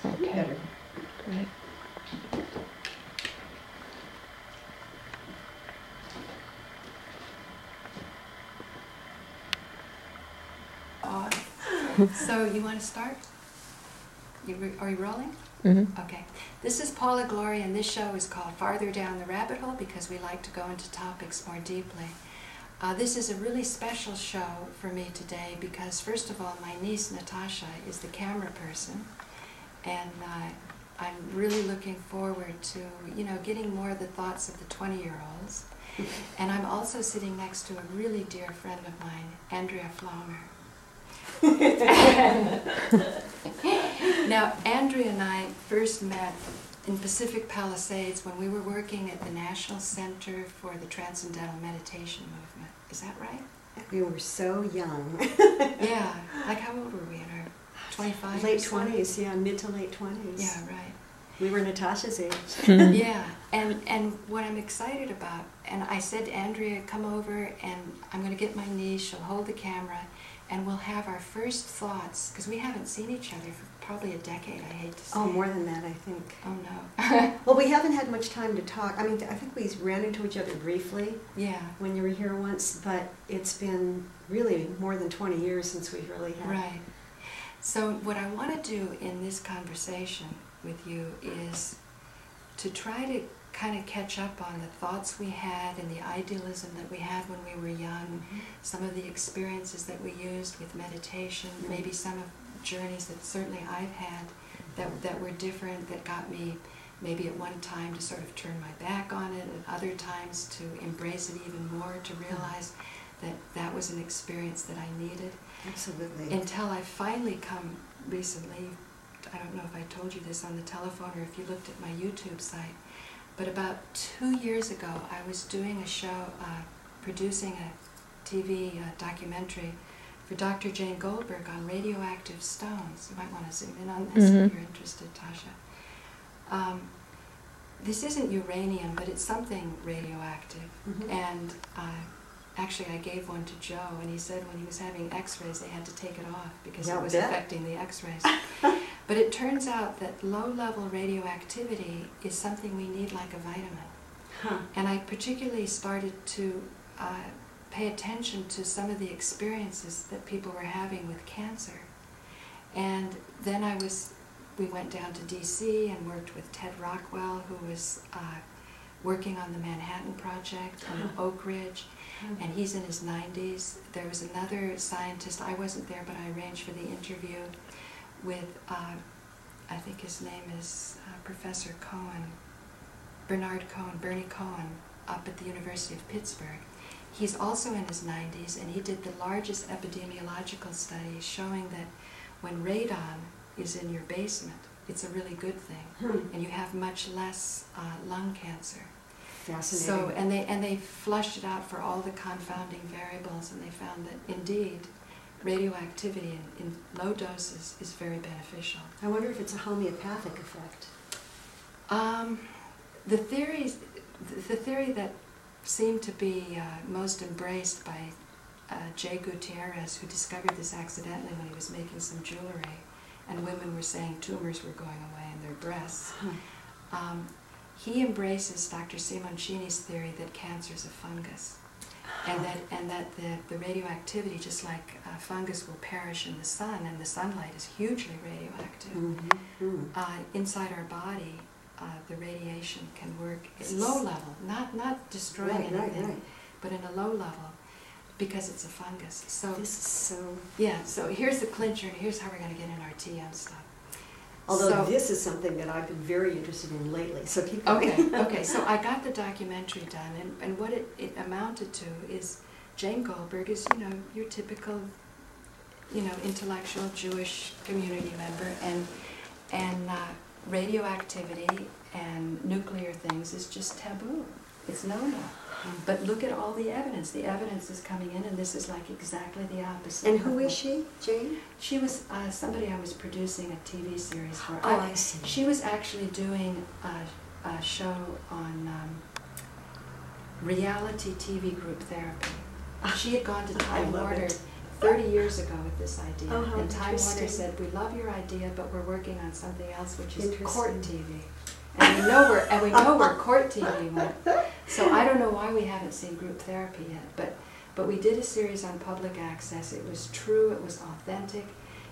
Okay. Better. Great. So you want to start? Are you rolling? Mm-hmm. Okay. This is Paula Gloria, and this show is called Farther Down the Rabbit Hole because we like to go into topics more deeply. This is a really special show for me today because, first of all, my niece Natasha is the camera person, and I'm really looking forward to, getting more of the thoughts of the 20-year-olds. And I'm also sitting next to a really dear friend of mine, Andrea Flaumer. Now, Andrea and I first met in Pacific Palisades when we were working at the National Center for the Transcendental Meditation movement. Is that right? We were so young. Yeah. Like, how old were we? In our 25? Late 20s, yeah, mid to late 20s. Yeah, right. We were Natasha's age. Yeah, and what I'm excited about, and I said to Andrea, come over and I'm going to get my niece, she'll hold the camera, and we'll have our first thoughts, because we haven't seen each other for probably a decade, I hate to say. Oh, more than that, I think. Oh, no. Well, we haven't had much time to talk. I mean, I think we ran into each other briefly. Yeah. When you were here once, but it's been really more than 20 years since we've really had. Right. So what I want to do in this conversation with you is to try to kind of catch up on the thoughts we had and the idealism that we had when we were young, some of the experiences that we used with meditation, maybe some of journeys that certainly I've had that were different, that got me maybe at one time to sort of turn my back on it, and other times to embrace it even more, to realize that that was an experience that I needed. Absolutely. Until I finally come recently, I don't know if I told you this on the telephone or if you looked at my YouTube site, but about 2 years ago I was doing a show, producing a TV documentary for Dr. Jane Goldberg on radioactive stones. You might want to zoom in on this if you're interested, Tasha. This isn't uranium, but it's something radioactive. And actually I gave one to Joe, and he said when he was having x-rays they had to take it off because it was affecting the x-rays. But it turns out that low-level radioactivity is something we need like a vitamin. And I particularly started to pay attention to some of the experiences that people were having with cancer. And then we went down to DC and worked with Ted Rockwell, who was working on the Manhattan Project on Oak Ridge, and he's in his 90s. There was another scientist, I wasn't there, but I arranged for the interview with, I think his name is Professor Cohen, Bernie Cohen, up at the University of Pittsburgh. He's also in his 90s, and he did the largest epidemiological study showing that when radon is in your basement, it's a really good thing, and you have much less lung cancer. Fascinating. So, and they flushed it out for all the confounding variables, and they found that indeed radioactivity in low doses is very beneficial. I wonder if it's a homeopathic effect. The theory that seemed to be most embraced by Jay Gutierrez, who discovered this accidentally when he was making some jewelry, and women were saying tumors were going away in their breasts. He embraces Dr. Simoncini's theory that cancer is a fungus, and that the radioactivity, just like fungus, will perish in the sun, and the sunlight is hugely radioactive. Inside our body, the radiation can work at low level, not destroying anything, but in a low level, because it's a fungus. So this is so... Yeah, so here's the clincher, and here's how we're going to get in our TM stuff. Although this is something that I've been very interested in lately, so keep going. Okay, so I got the documentary done, and what it amounted to is Jane Goldberg is, your typical, intellectual Jewish community member, and radioactivity and nuclear things is just taboo. It's no-no. But look at all the evidence. The evidence is coming in, and this is like exactly the opposite. And who is she, Jane? She was somebody I was producing a TV series for. Oh, I see. She was actually doing a show on reality TV group therapy. She had gone to Time Warner 30 years ago with this idea. Oh, how and Time Warner interesting. said, we love your idea, but we're working on something else, which is Interesting. court TV. And we know where court TV went. So I don't know why we haven't seen group therapy yet, but we did a series on public access. It was true, it was authentic.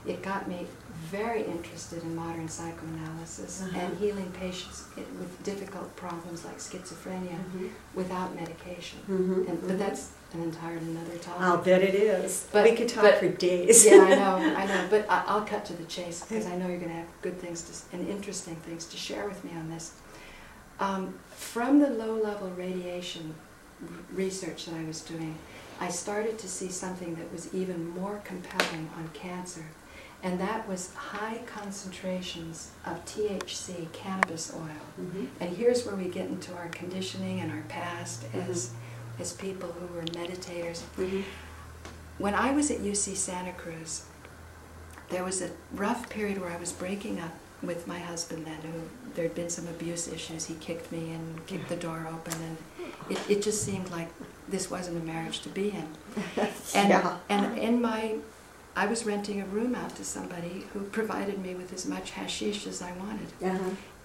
It got me very interested in modern psychoanalysis and healing patients with difficult problems like schizophrenia without medication. But that's an entirely another topic. I'll bet it is. But, we could talk for days. Yeah, I know. But I'll cut to the chase because I know you're going to have good things and interesting things to share with me on this. From the low-level radiation research that I was doing, I started to see something that was even more compelling on cancer, and that was high concentrations of THC, cannabis oil. And here's where we get into our conditioning and our past as people who were meditators. When I was at UC Santa Cruz, there was a rough period where I was breaking up with my husband then, who there had been some abuse issues. He kicked me and kicked the door open, and it just seemed like this wasn't a marriage to be in. And I was renting a room out to somebody who provided me with as much hashish as I wanted.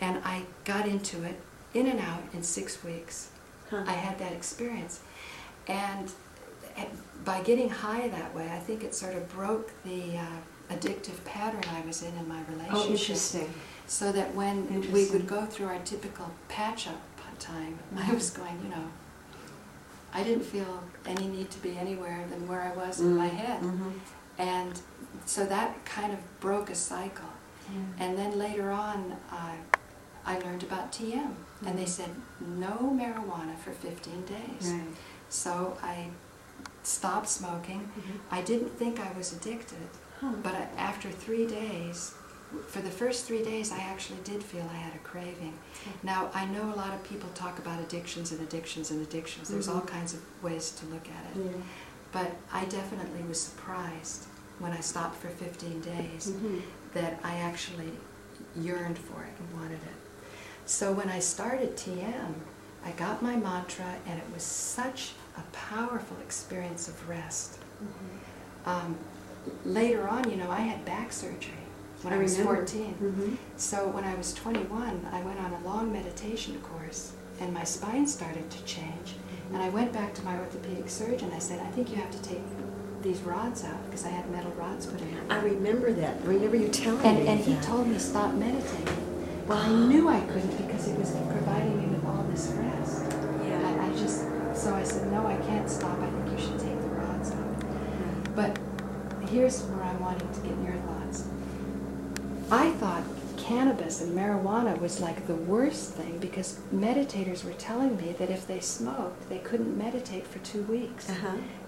And I got into it, in and out, in 6 weeks. I had that experience. And by getting high that way, I think it sort of broke the addictive pattern I was in my relationship. Oh, interesting. So that when we would go through our typical patch-up time, I was going, I didn't feel any need to be anywhere than where I was in my head. And so that kind of broke a cycle. And then later on, I learned about TM. And they said, no marijuana for 15 days. So I stopped smoking. I didn't think I was addicted. But after 3 days, for the first 3 days, I actually did feel I had a craving. Now, I know a lot of people talk about addictions and addictions and addictions. There's all kinds of ways to look at it. But I definitely was surprised when I stopped for 15 days that I actually yearned for it and wanted it. So when I started TM, I got my mantra, and it was such a powerful experience of rest. Later on, I had back surgery when I was 14. So when I was 21, I went on a long meditation course, and my spine started to change. And I went back to my orthopedic surgeon. I said, I think you have to take these rods out, because I had metal rods put in. I remember that. I remember you telling me And he told me, stop meditating. Well, I knew I couldn't, because it was providing me with all this rest. So I said, no, I can't stop. I think you should take the rods out. But here's where I'm wanting to get your thoughts. I thought cannabis and marijuana was like the worst thing, because meditators were telling me that if they smoked, they couldn't meditate for 2 weeks.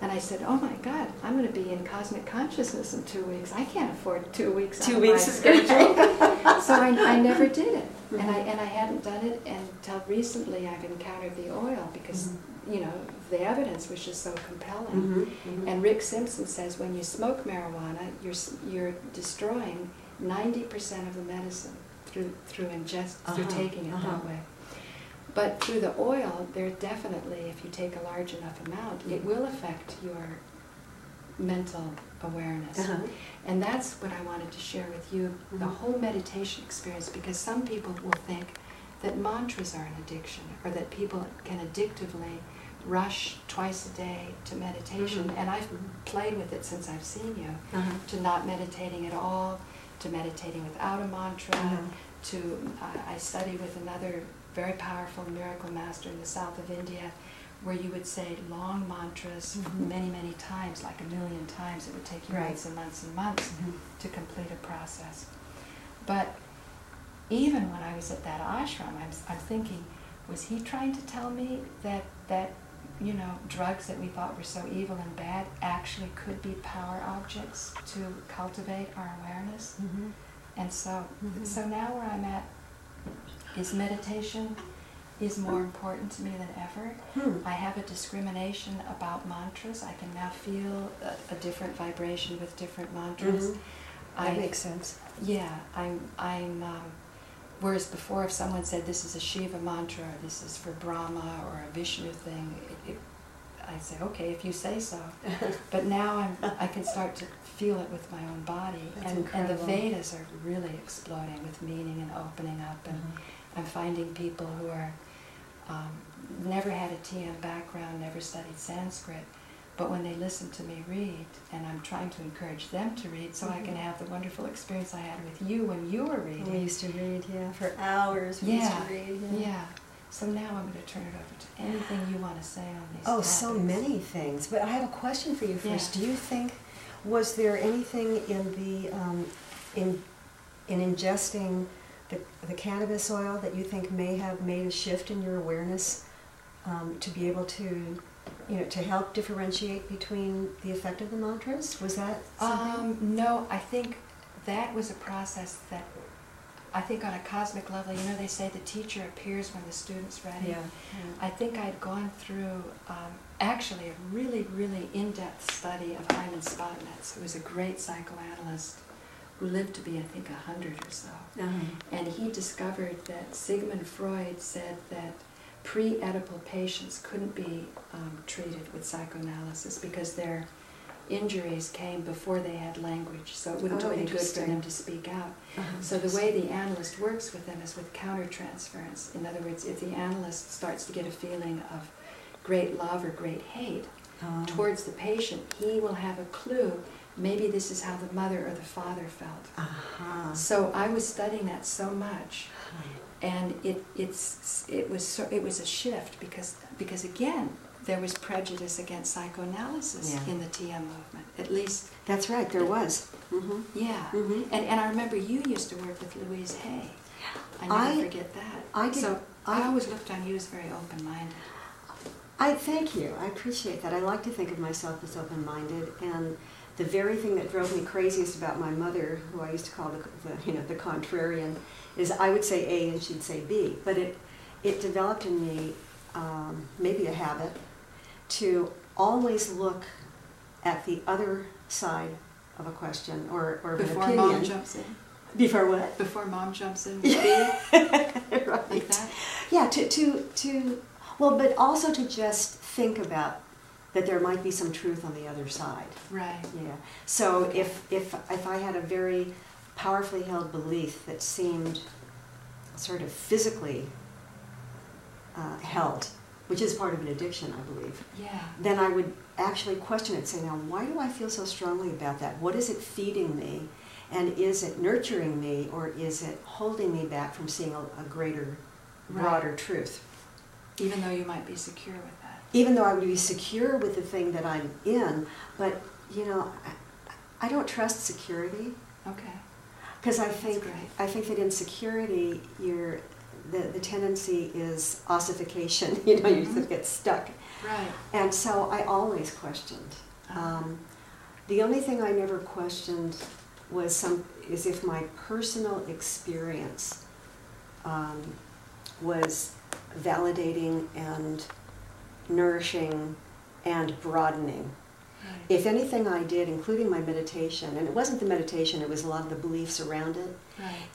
And I said, oh my God, I'm going to be in cosmic consciousness in 2 weeks. I can't afford 2 weeks out of my schedule. So I never did it. And I hadn't done it until recently. I've encountered the oil, because the evidence was just so compelling. And Rick Simpson says when you smoke marijuana, you're destroying 90% of the medicine through taking it that way. But through the oil, there definitely, if you take a large enough amount, it will affect your mental awareness. And that's what I wanted to share with you, the whole meditation experience, because some people will think that mantras are an addiction, or that people can addictively rush twice a day to meditation. And I've played with it since I've seen you, to not meditating at all, to meditating without a mantra, I studied with another very powerful miracle master in the south of India, where you would say long mantras many, many times, like 1,000,000 times. It would take you months and months and months to complete a process. But even when I was at that ashram, I'm thinking, was he trying to tell me that drugs that we thought were so evil and bad actually could be power objects to cultivate our awareness? And so now where I'm at is meditation is more important to me than ever. I have a discrimination about mantras. I can now feel a different vibration with different mantras. That makes sense. Yeah, whereas before, if someone said this is a Shiva mantra, or this is for Brahma, or a Vishnu thing, I'd say, okay, if you say so. But now I can start to feel it with my own body. And the Vedas are really exploding with meaning and opening up. And I'm finding people who are never had a TM background, never studied Sanskrit, but when they listen to me read, and I'm trying to encourage them to read so I can have the wonderful experience I had with you when you were reading. We used to read, for hours. We used to read, So now I'm going to turn it over to anything you want to say on these topics. topics. So many things. But I have a question for you first. Do you think, was there anything in the in ingesting the cannabis oil that you think may have made a shift in your awareness to be able to, to help differentiate between the effect of the mantras? Was that something? No, I think that was a process that, I think on a cosmic level, they say the teacher appears when the student's ready. Yeah. I think I'd gone through actually a really, really in-depth study of Hyman Spotnitz, who was a great psychoanalyst who lived to be, I think, 100 or so. And he discovered that Sigmund Freud said that pre-Oedipal patients couldn't be treated with psychoanalysis because their injuries came before they had language, so it wouldn't do any good for them to speak out. So the way the analyst works with them is with countertransference. In other words, if the analyst starts to get a feeling of great love or great hate towards the patient, he will have a clue, maybe this is how the mother or the father felt. So I was studying that so much, and it was a shift because again, there was prejudice against psychoanalysis in the TM movement, at least. That's right, there was. And I remember you used to work with Louise Hay. I never forget that. I always looked on you as very open-minded. I thank you. I appreciate that. I like to think of myself as open-minded, and the very thing that drove me craziest about my mother, who I used to call the contrarian, is I would say A and she'd say B. But it developed in me maybe a habit to always look at the other side of a question or of an opinion. Before Mom jumps in. Before what? Before Mom jumps in. Right. Like that? Yeah, well, but also to just think about that there might be some truth on the other side. Right. Yeah. So if I had a very powerfully held belief that seemed sort of physically held, which is part of an addiction, I believe, then I would actually question it, say, now, why do I feel so strongly about that? What is it feeding me? And is it nurturing me, or is it holding me back from seeing a greater, broader truth? Even though you might be secure with that. Even though I would be secure with the thing that I'm in, but, I don't trust security. Okay. Because I think that in security, the tendency is ossification. You just get stuck. Right. And so I always questioned. The only thing I never questioned is if my personal experience was validating and nourishing and broadening. Right. If anything I did, including my meditation, and it wasn't the meditation, it was a lot of the beliefs around it,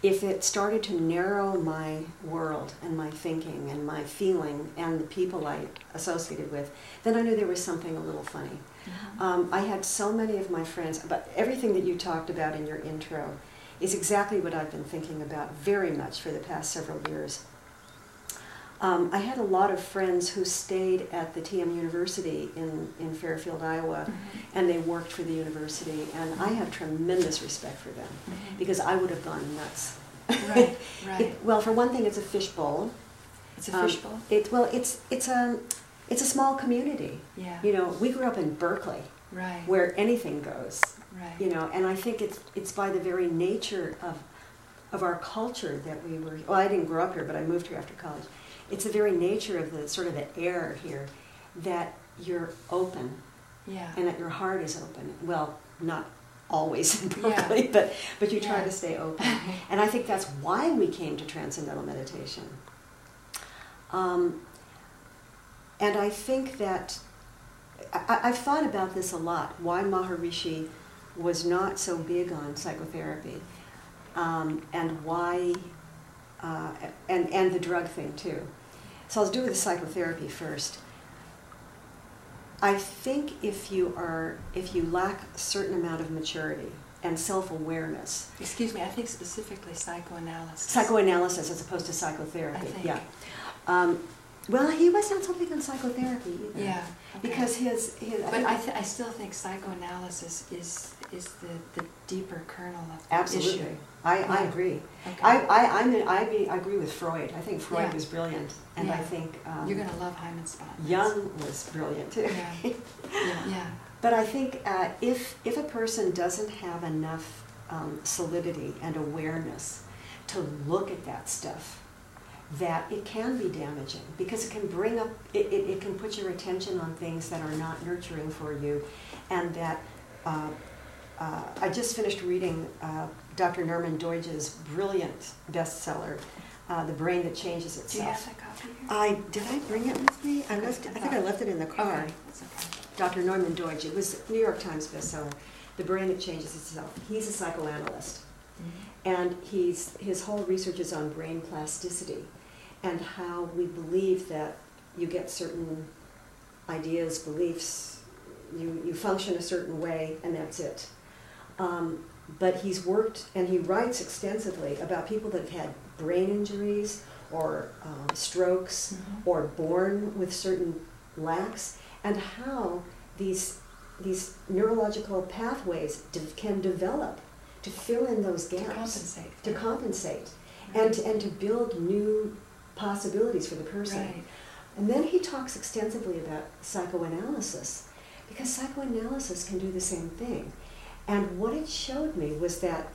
if it started to narrow my world and my thinking and my feeling and the people I associated with, then I knew there was something a little funny. I had so many of my friends, but everything that you talked about in your intro is exactly what I've been thinking about very much for the past several years. I had a lot of friends who stayed at the TM University in Fairfield, Iowa, and they worked for the university, and I have tremendous respect for them, because I would have gone nuts. Right. Well, for one thing, it's a fishbowl. It's a fishbowl? It's a small community. Yeah. We grew up in Berkeley, where anything goes. Right. And I think it's by the very nature of our culture that we were, well, I didn't grow up here, but I moved here after college. It's the very nature of the sort of the air here that you're open, and that your heart is open. Well, not always in Berkeley, but you try to stay open. And I think that's why we came to Transcendental Meditation. And I think that I've thought about this a lot, why Maharishi was not so big on psychotherapy, and why, and the drug thing too. So I'll do with the psychotherapy first. I think if you lack a certain amount of maturity and self-awareness. Excuse me, I think specifically psychoanalysis. Psychoanalysis as opposed to psychotherapy. I think. Yeah. Well, he was not so big on psychotherapy either. Yeah. Okay. Because his. But I still think psychoanalysis is the deeper kernel of the Absolutely. issue. I agree. Okay. I agree with Freud. I think Freud was brilliant, and Yeah. I think You're going to love Hyman Spotnitz. Jung was brilliant too. Yeah. Yeah. But I think if a person doesn't have enough solidity and awareness to look at that stuff, that it can be damaging, because it can bring up, it can put your attention on things that are not nurturing for you, and that I just finished reading Dr. Norman Doidge's brilliant bestseller, The Brain That Changes Itself. Do you have that copy here? Did I bring it with me? I think I left it in the car. Okay, that's okay. Dr. Norman Doidge, it was a New York Times bestseller, The Brain That Changes Itself. He's a psychoanalyst, and his whole research is on brain plasticity and how we believe that you get certain ideas, beliefs, you function a certain way, and that's it. But he's worked, and he writes extensively about people that have had brain injuries or strokes or born with certain lacks, and how these neurological pathways can develop to fill in those gaps, to compensate, and to build new possibilities for the person. Right. And then he talks extensively about psychoanalysis, because psychoanalysis can do the same thing. And what it showed me was that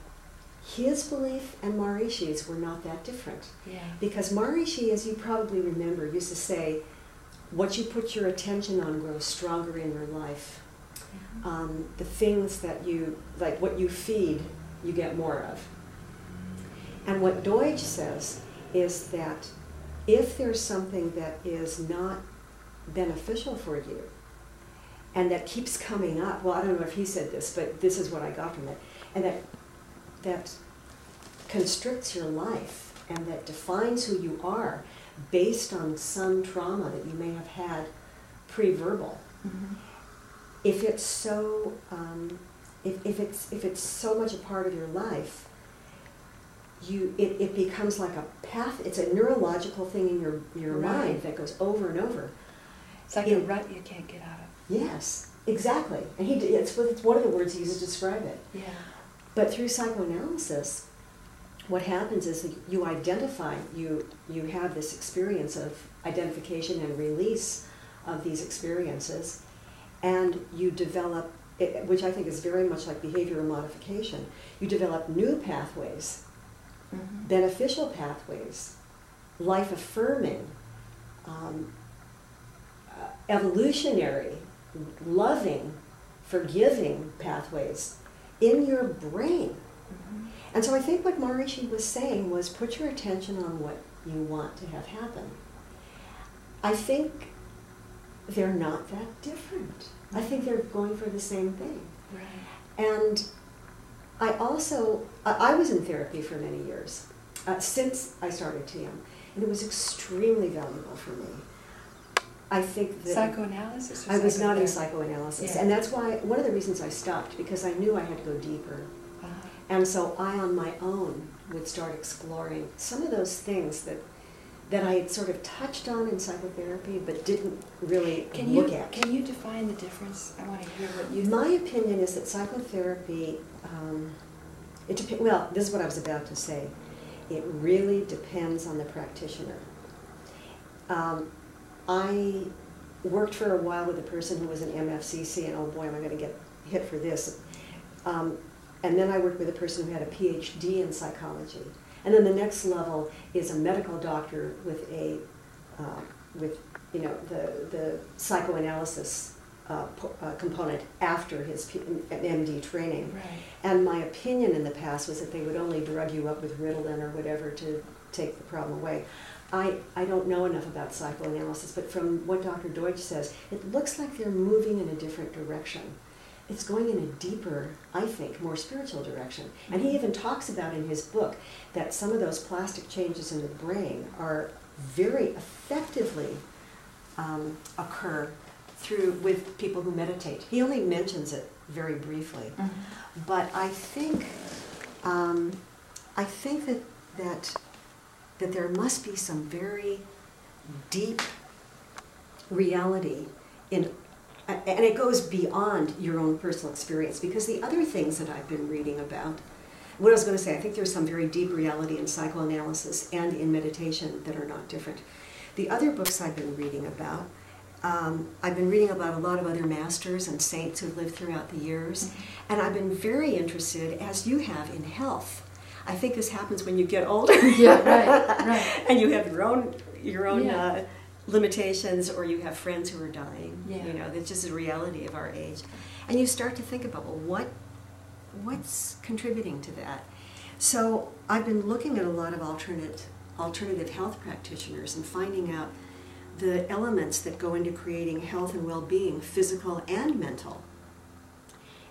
his belief and Maharishi's were not that different. Yeah. Because Maharishi, as you probably remember, used to say, what you put your attention on grows stronger in your life. The things that you, like what you feed, you get more of. And what Doidge says is that if there's something that is not beneficial for you, and that keeps coming up, well, I don't know if he said this, but this is what I got from it, and that constricts your life and that defines who you are based on some trauma that you may have had pre-verbal. If it's so, if it's so much a part of your life, it becomes like a path. It's a neurological thing in your mind that goes over and over. It's like a rut you can't get out of. Yes, exactly. And it's one of the words he uses to describe it. Yeah. But through psychoanalysis, what happens is that you identify, you have this experience of identification and release of these experiences, and you develop, which I think is very much like behavioral modification, you develop new pathways, beneficial pathways, life-affirming, evolutionary, loving, forgiving pathways in your brain. And so I think what Maharishi was saying was put your attention on what you want to have happen. I think they're not that different. I think they're going for the same thing. Right. And I also, I was in therapy for many years, since I started TM, and it was extremely valuable for me. I think that Psychoanalysis? Or I was not in psychoanalysis, Yeah. and that's why, one of the reasons I stopped, because I knew I had to go deeper. And so I, on my own, would start exploring some of those things that I had sort of touched on in psychotherapy, but didn't really look at. Can you define the difference? I want to hear what you My opinion is that psychotherapy, well, this is what I was about to say. It really depends on the practitioner. I worked for a while with a person who was an MFCC, and oh boy, am I going to get hit for this. And then I worked with a person who had a PhD in psychology. And then the next level is a medical doctor with a, the psychoanalysis component after his MD training. Right. And my opinion in the past was that they would only drug you up with Ritalin or whatever to take the problem away. I don't know enough about psychoanalysis, but from what Dr. Doidge says, it looks like they're moving in a different direction. It's going in a deeper, I think, more spiritual direction. And he even talks about in his book that some of those plastic changes in the brain are very effectively occur with people who meditate. He only mentions it very briefly, but I think that there must be some very deep reality in, and it goes beyond your own personal experience, because the other things that I've been reading about, what I was going to say, I think there's some very deep reality in psychoanalysis and in meditation that are not different. The other books I've been reading about, I've been reading about a lot of other masters and saints who've lived throughout the years, and I've been very interested, as you have, in health. I think this happens when you get older. Yeah, right. And you have your own limitations, or you have friends who are dying. Yeah. You know, that's just a reality of our age. And you start to think about, well, what's contributing to that? So I've been looking at a lot of alternative health practitioners and finding out the elements that go into creating health and well-being, physical and mental.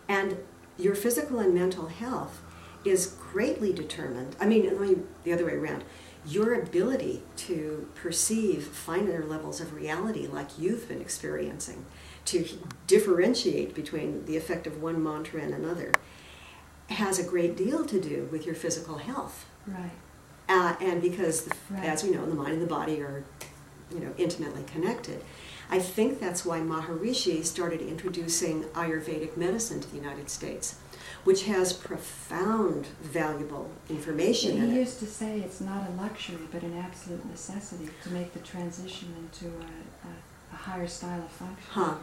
And your physical and mental health is greatly determined, the other way around, your ability to perceive finer levels of reality like you've been experiencing, to differentiate between the effect of one mantra and another, has a great deal to do with your physical health. Right. And because, as we know, the mind and the body are, intimately connected. I think that's why Maharishi started introducing Ayurvedic medicine to the United States, which has profound, valuable information in it. He used to say it's not a luxury, but an absolute necessity to make the transition into a higher style of function.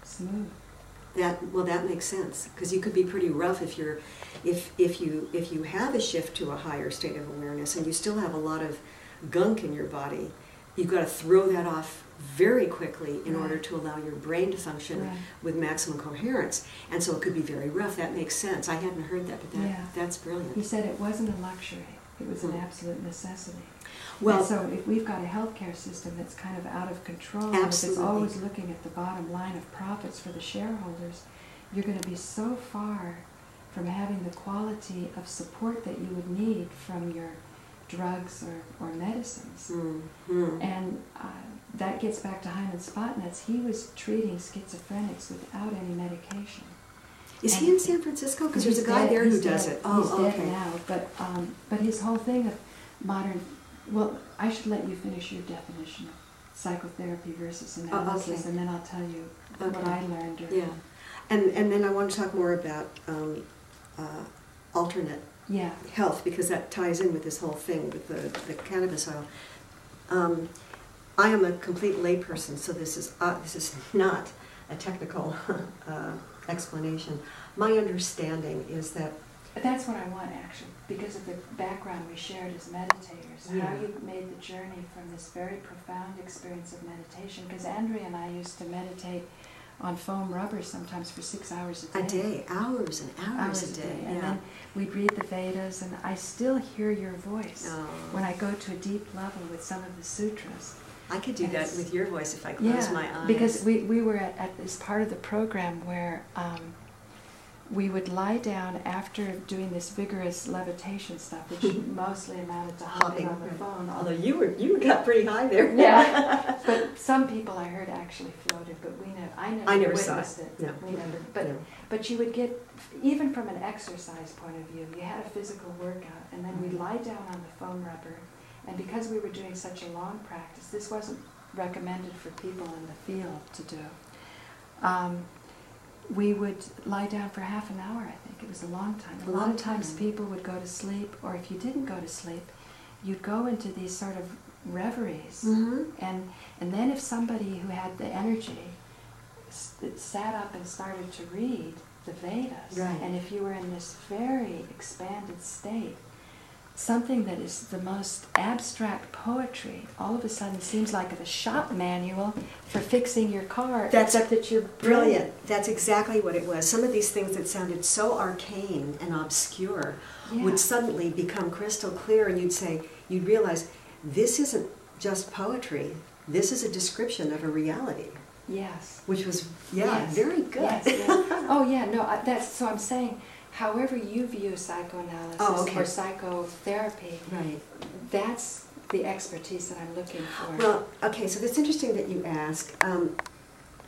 Smooth. That makes sense, because you could be pretty rough if you have a shift to a higher state of awareness and you still have a lot of gunk in your body. You've got to throw that off very quickly in order to allow your brain to function with maximum coherence. And so it could be very rough. That makes sense. I hadn't heard that, but that's brilliant. He said it wasn't a luxury. It was an absolute necessity. Well, and so if we've got a healthcare system that's kind of out of control, absolutely, and it's always looking at the bottom line of profits for the shareholders, you're going to be so far from having the quality of support that you would need from your drugs or medicines. And that gets back to Hyman Spotnitz. He was treating schizophrenics without any medication. Is he in San Francisco? Because there's a guy there who does it. Oh, he's dead now. But his whole thing of modern... Well, I should let you finish your definition of psychotherapy versus analysis, and then I'll tell you what I learned. And then I want to talk more about alternate health, because that ties in with this whole thing with the cannabis oil. I am a complete layperson, so this is not a technical explanation. My understanding is that... That's what I want, actually, because of the background we shared as meditators, how you made the journey from this very profound experience of meditation, because Andrea and I used to meditate on foam rubber sometimes for 6 hours a day. Hours and hours a day. And then we'd read the Vedas, and I still hear your voice when I go to a deep level with some of the sutras. I could do that with your voice if I close my eyes. Because we were at this part of the program where we would lie down after doing this vigorous levitation stuff, which mostly amounted to hopping on the phone. Although you got pretty high there. Yeah, but some people I heard actually floated, but I never witnessed it. No. We never. But you would get, even from an exercise point of view, you had a physical workout, and then we'd lie down on the foam rubber, and because we were doing such a long practice, this wasn't recommended for people in the field to do. We would lie down for half an hour, I think. It was a long time. A lot of times people would go to sleep, or if you didn't go to sleep, you'd go into these sort of reveries. And then if somebody who had the energy sat up and started to read the Vedas, and if you were in this very expanded state, something that is the most abstract poetry all of a sudden seems like a shop manual for fixing your car, except that you're brilliant. That's exactly what it was. Some of these things that sounded so arcane and obscure would suddenly become crystal clear, and you'd realize, this isn't just poetry, this is a description of a reality. Yes. Which was, very good. Yes. So I'm saying, however you view psychoanalysis or psychotherapy, that's the expertise that I'm looking for. Well, okay, so it's interesting that you ask.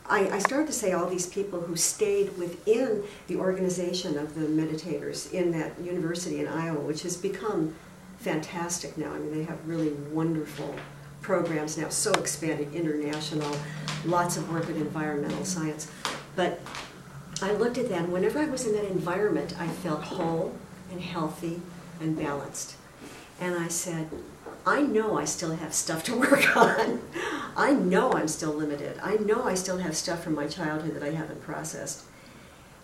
I started to say all these people who stayed within the organization of the meditators in that university in Iowa, which has become fantastic now. I mean, they have really wonderful programs now, so expanded, international, lots of work with environmental science. But I looked at them, whenever I was in that environment, I felt whole and healthy and balanced. And I said, I know I still have stuff to work on. I know I'm still limited. I know I still have stuff from my childhood that I haven't processed.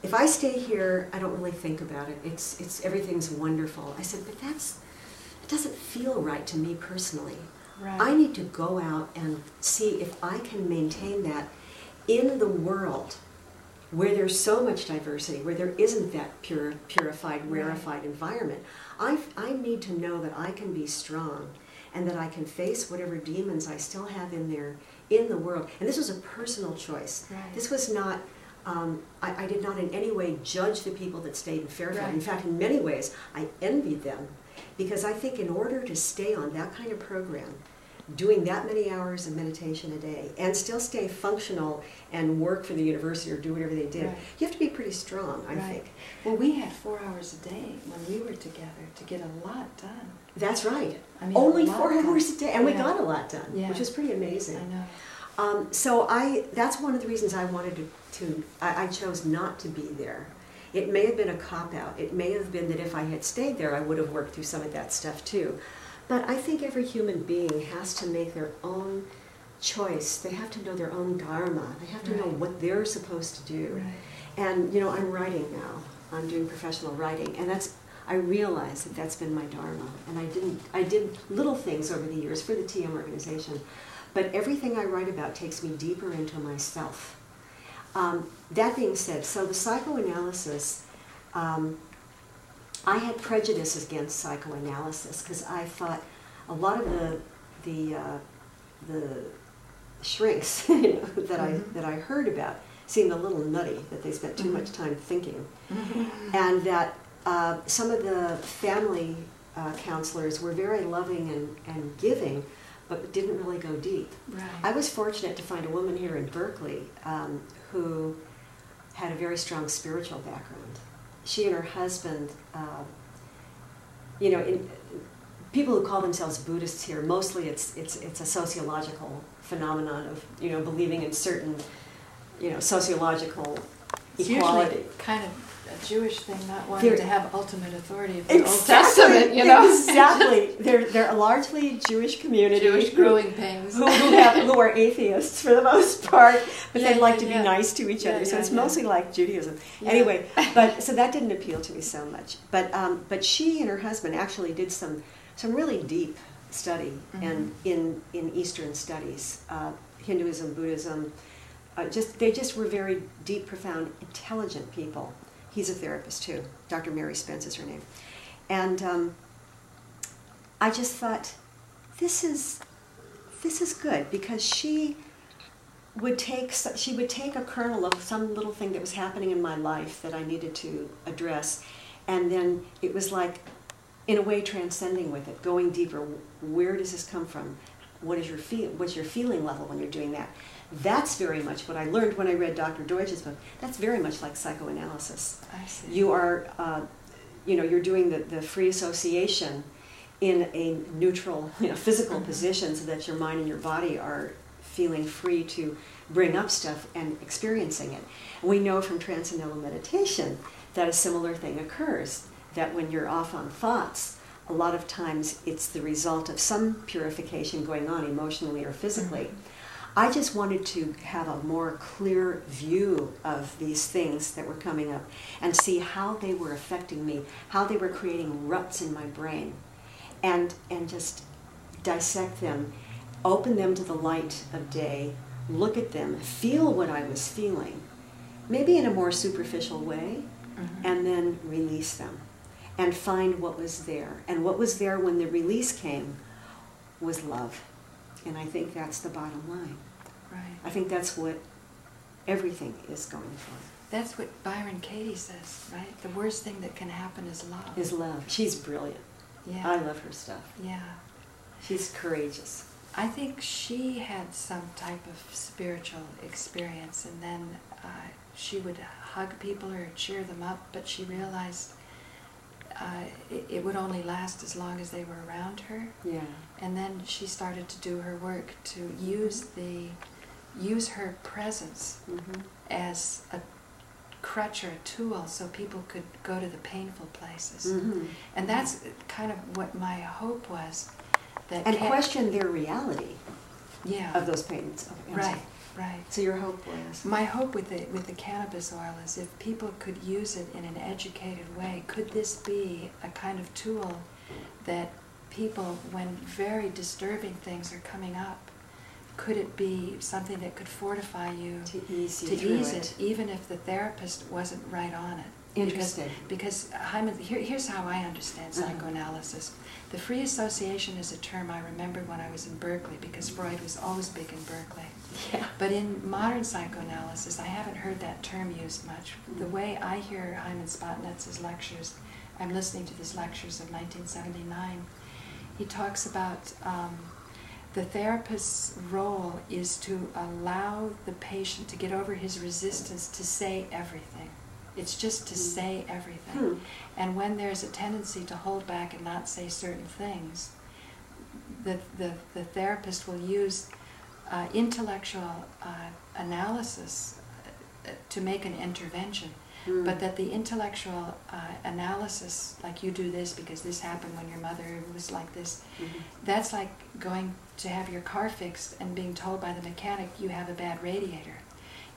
If I stay here, I don't really think about it. It's everything's wonderful. I said, but it doesn't feel right to me personally. Right. I need to go out and see if I can maintain that in the world where there's so much diversity, where there isn't that purified, rarefied environment. I need to know that I can be strong and that I can face whatever demons I still have in there in the world. And this was a personal choice. Right. This was not, I did not in any way judge the people that stayed in Fairfield. Right. In fact, in many ways, I envied them, because I think in order to stay on that kind of program, doing that many hours of meditation a day, and still stay functional and work for the university or do whatever they did, right. You have to be pretty strong, I think. Well, we had 4 hours a day when we were together to get a lot done. That's right. I mean, only 4 hours a day, and we Yeah. got a lot done, Yeah. which is pretty amazing. I know. So that's one of the reasons I wanted I chose not to be there. It may have been a cop-out. It may have been that if I had stayed there, I would have worked through some of that stuff too. But I think every human being has to make their own choice. They have to know their own Dharma. They have to know what they're supposed to do. Right. And, you know, I'm writing now. I'm doing professional writing. And I realize that that's been my Dharma. And I did little things over the years for the TM organization. But everything I write about takes me deeper into myself. That being said, so the psychoanalysis, I had prejudices against psychoanalysis because I thought a lot of the shrinks that I heard about seemed a little nutty, that they spent too much time thinking, and that some of the family counselors were very loving and giving, but didn't really go deep. Right. I was fortunate to find a woman here in Berkeley who had a very strong spiritual background. She and her husband, people who call themselves Buddhists here, mostly it's a sociological phenomenon of, believing in certain, sociological equality. Usually kind of a Jewish thing, not wanting to have ultimate authority of the Old Exactly, Testament, you know. Exactly. They're a largely Jewish community. Jewish growing pains. who are atheists for the most part, but they like to be nice to each other. So it's mostly like Judaism. Yeah. Anyway, so that didn't appeal to me so much. But she and her husband actually did some really deep study and in Eastern studies, Hinduism, Buddhism. They just were very deep, profound, intelligent people. He's a therapist too. Dr. Mary Spence is her name. And I just thought, this is good, because she would take a kernel of some little thing that was happening in my life that I needed to address, and then it was like, in a way, transcending with it, going deeper. Where does this come from? What's your feeling level when you're doing that? That's very much what I learned when I read Dr. Deutsch's book. That's very much like psychoanalysis. I see. You are, you're doing the free association in a neutral, physical position, so that your mind and your body are feeling free to bring up stuff and experiencing it. And we know from Transcendental Meditation that a similar thing occurs, that when you're off on thoughts, a lot of times it's the result of some purification going on emotionally or physically. I just wanted to have a more clear view of these things that were coming up and see how they were affecting me, how they were creating ruts in my brain, and just dissect them, open them to the light of day, look at them, feel what I was feeling, maybe in a more superficial way, and then release them and find what was there. And what was there when the release came was love. And I think that's the bottom line. Right. I think that's what everything is going for. That's what Byron Katie says, right? The worst thing that can happen is love. Is love. She's brilliant. Yeah. I love her stuff. Yeah. She's courageous. I think she had some type of spiritual experience, and then she would hug people or cheer them up, but she realized it would only last as long as they were around her. Yeah. And then she started to do her work to use her presence as a crutch or a tool so people could go to the painful places. And that's kind of what my hope was. That and question their reality of those pains. Right. So your hope was? My hope with the cannabis oil is if people could use it in an educated way, could this be a kind of tool that people, when very disturbing things are coming up, could it be something that could fortify you to ease it, even if the therapist wasn't right on it? Interesting. Because Hyman, here's how I understand psychoanalysis. The free association is a term I remembered when I was in Berkeley, because Freud was always big in Berkeley. Yeah. But in modern psychoanalysis, I haven't heard that term used much. The way I hear Hyman Spotnitz's lectures, I'm listening to these lectures of 1979, he talks about the therapist's role is to allow the patient to get over his resistance to say everything. It's just to say everything. And when there's a tendency to hold back and not say certain things, the therapist will use intellectual analysis to make an intervention. But that the intellectual analysis, like you do this because this happened when your mother was like this, that's like going to have your car fixed and being told by the mechanic you have a bad radiator.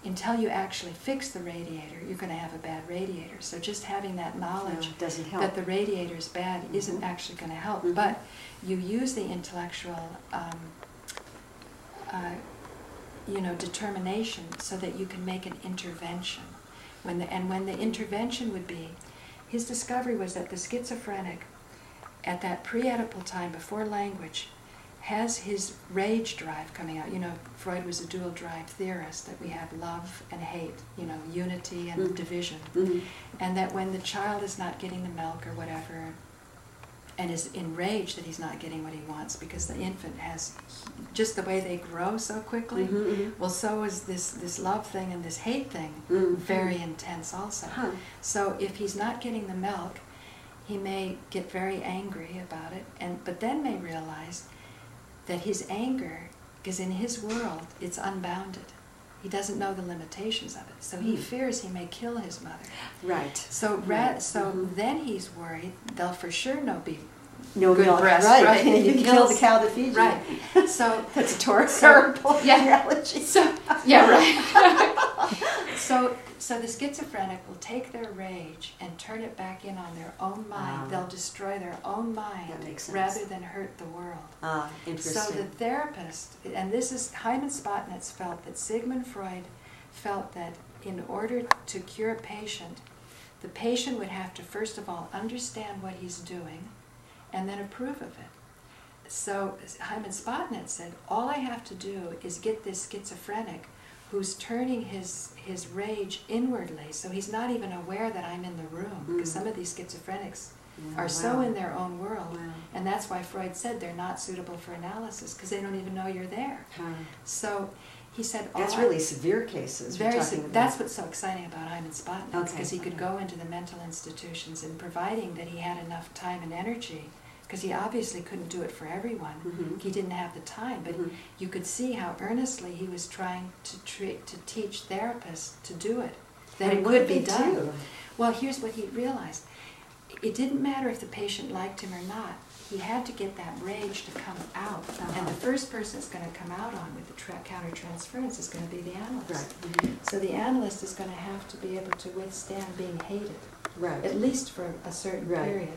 Until you actually fix the radiator, you're going to have a bad radiator. So just having that knowledge doesn't help. that the radiator is bad isn't actually going to help. But you use the intellectual determination so that you can make an intervention. When the intervention would be, his discovery was that the schizophrenic, at that pre-Oedipal time before language, has his rage drive coming out. You know, Freud was a dual drive theorist, that we have love and hate, unity and division. And that when the child is not getting the milk or whatever, and is enraged that he's not getting what he wants, because the infant has, just the way they grow so quickly, well, so is this love thing and this hate thing very intense also. So if he's not getting the milk, he may get very angry about it, but then may realize that his anger, because in his world it's unbounded. He doesn't know the limitations of it, so he fears he may kill his mother. Right. So then he's worried they'll for sure be no good milk. breast, right? You can kill the cow that feeds you. Right. So that's a terrible analogy. So yeah, right. So the schizophrenic will take their rage and turn it back in on their own mind. They'll destroy their own mind rather than hurt the world. Interesting. So the therapist, and this is, Hyman Spotnitz felt that Sigmund Freud felt that in order to cure a patient, the patient would have to first of all understand what he's doing and then approve of it. So Hyman Spotnitz said, all I have to do is get this schizophrenic who's turning his rage inwardly, so he's not even aware that I'm in the room, because some of these schizophrenics are so in their own world, and that's why Freud said they're not suitable for analysis, because they don't even know you're there. So he said, that's really severe cases. That's what's so exciting about Hyman Spotnitz, because he could go into the mental institutions, and providing that he had enough time and energy, because he obviously couldn't do it for everyone. He didn't have the time, but you could see how earnestly he was trying to teach therapists to do it, that it could be done. Well, here's what he realized. It didn't matter if the patient liked him or not. He had to get that rage to come out. And the first person it's going to come out on with the countertransference is going to be the analyst. So the analyst is going to have to be able to withstand being hated, at least for a certain period.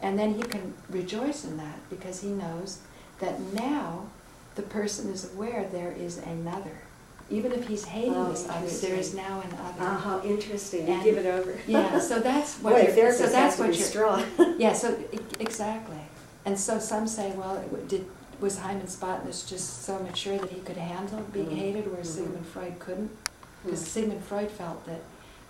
And then he can rejoice in that, because he knows that now the person is aware there is another. Even if he's hating this other, there is now an other. How interesting. You give it over. Yeah, so that's what you're strong. Yeah, so exactly. And so some say, well, was Hyman Spotnitz just so mature that he could handle being hated, whereas Sigmund Freud couldn't? Because Sigmund Freud felt that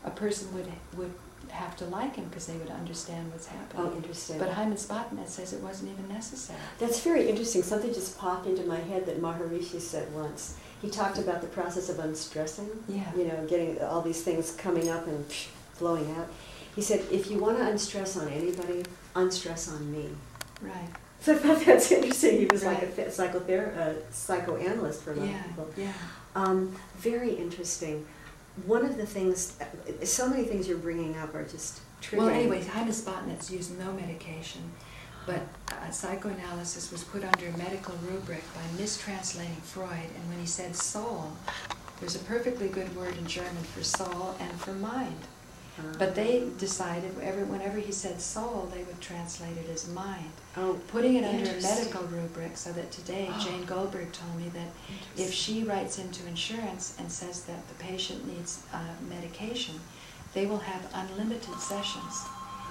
a person would have to like him because they would understand what's happening. Oh, interesting. But Hyman Spotnitz says it wasn't even necessary. That's very interesting. Something just popped into my head that Maharishi said once. He talked about the process of unstressing, Yeah. you know, getting all these things coming up and flowing out. He said, if you want to unstress on anybody, unstress on me. Right. So I thought that's interesting. He was Right. like a psychoanalyst for a lot of people. Yeah. Very interesting. One of the things, so many things you're bringing up are just triggering. Well, anyway, Hyman Spotnitz used no medication, but psychoanalysis was put under a medical rubric by mistranslating Freud, and when he said soul, there's a perfectly good word in German for soul and for mind. But they decided whenever he said soul, they would translate it as mind. Oh, putting it under a medical rubric, so that today Jane Goldberg told me that if she writes into insurance and says that the patient needs medication, they will have unlimited sessions.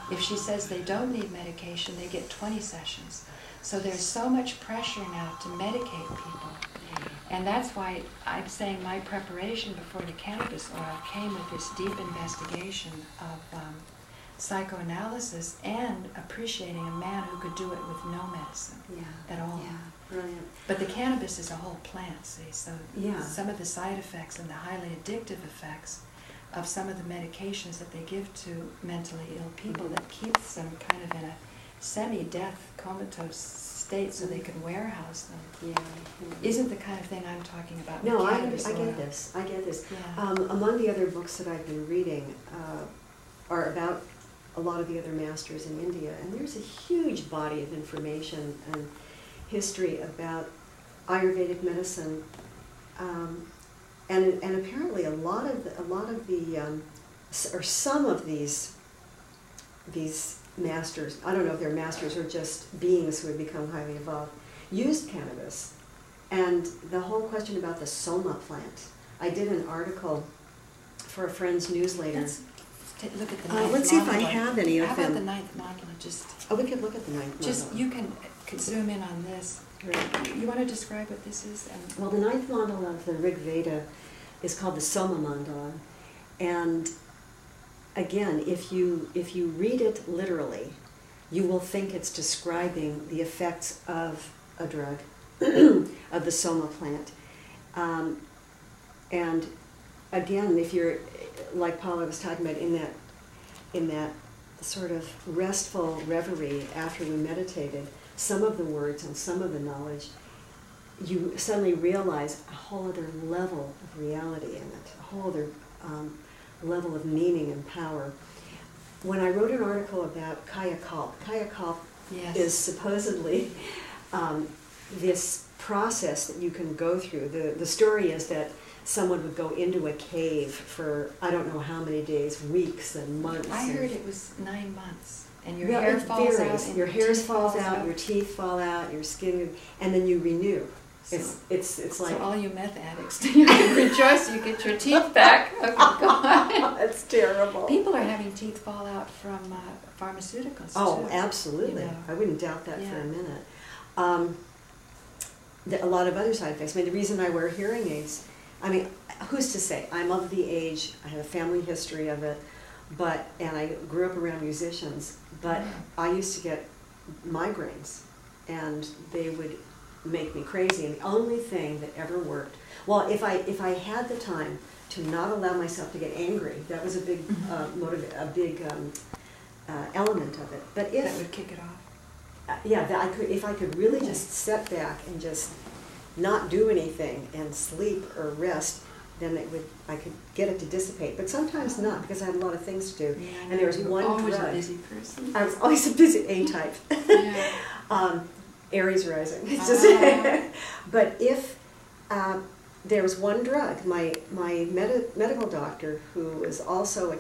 If she says they don't need medication, they get 20 sessions. So there's so much pressure now to medicate people. And that's why I'm saying my preparation before the cannabis oil came with this deep investigation of psychoanalysis and appreciating a man who could do it with no medicine at all. Yeah, brilliant. But the cannabis is a whole plant, see, so Yeah. some of the side effects and the highly addictive effects of some of the medications that they give to mentally ill people that keeps them kind of in a semi-death comatose state so they can warehouse them. Yeah. Isn't the kind of thing I'm talking about. No, with I cannabis oil. get this. I get this. Yeah. Among the other books that I've been reading are about a lot of the other masters in India, and there's a huge body of information and history about Ayurvedic medicine, and apparently a lot of the or some of these masters, I don't know if they're masters or just beings who have become highly evolved, used cannabis. And the whole question about the soma plant, I did an article for a friend's newsletter. Let's look at the ninth Let's see if I mandala. have any of How them. about the ninth mandala? Just, we could look at the ninth just mandala. you can zoom in on this. Right. You want to describe what this is? Well, the ninth mandala of the Rig Veda is called the Soma mandala, and again, if you read it literally, you will think it's describing the effects of a drug, of the soma plant. And again, if you're, like Paula was talking about, in that sort of restful reverie after we meditated, some of the words and some of the knowledge, you suddenly realize a whole other level of reality in it, a whole other level of meaning and power. When I wrote an article about Kaya Kalpa Yes. is supposedly this process that you can go through. The story is that someone would go into a cave for I don't know how many days, weeks and months. I and heard it was 9 months, and your well, hair it falls varies. out. And your hair teeth falls out, your teeth fall out, your skin, and then you renew. So, It's like so all you meth addicts, you can rejoice you get your teeth back. Oh, God. that's terrible. People are having teeth fall out from pharmaceuticals, Oh, too. absolutely. You know. I wouldn't doubt that for Yeah. a minute. A lot of other side effects. I mean, the reason I wear hearing aids, I mean, who's to say? I'm of the age, I have a family history of it, and I grew up around musicians, but I used to get migraines, and they would make me crazy. And the only thing that ever worked, well, if I had the time to not allow myself to get angry, that was a big element of it. But That would kick it off. if I could really just step back and just not do anything and sleep or rest, then I could get it to dissipate. But sometimes not, because I had a lot of things to do. Yeah, and there was you were one always drug. a busy person. I was always a busy A-type. Yeah. Aries rising. It's just but if there was one drug, my medical doctor, who was also a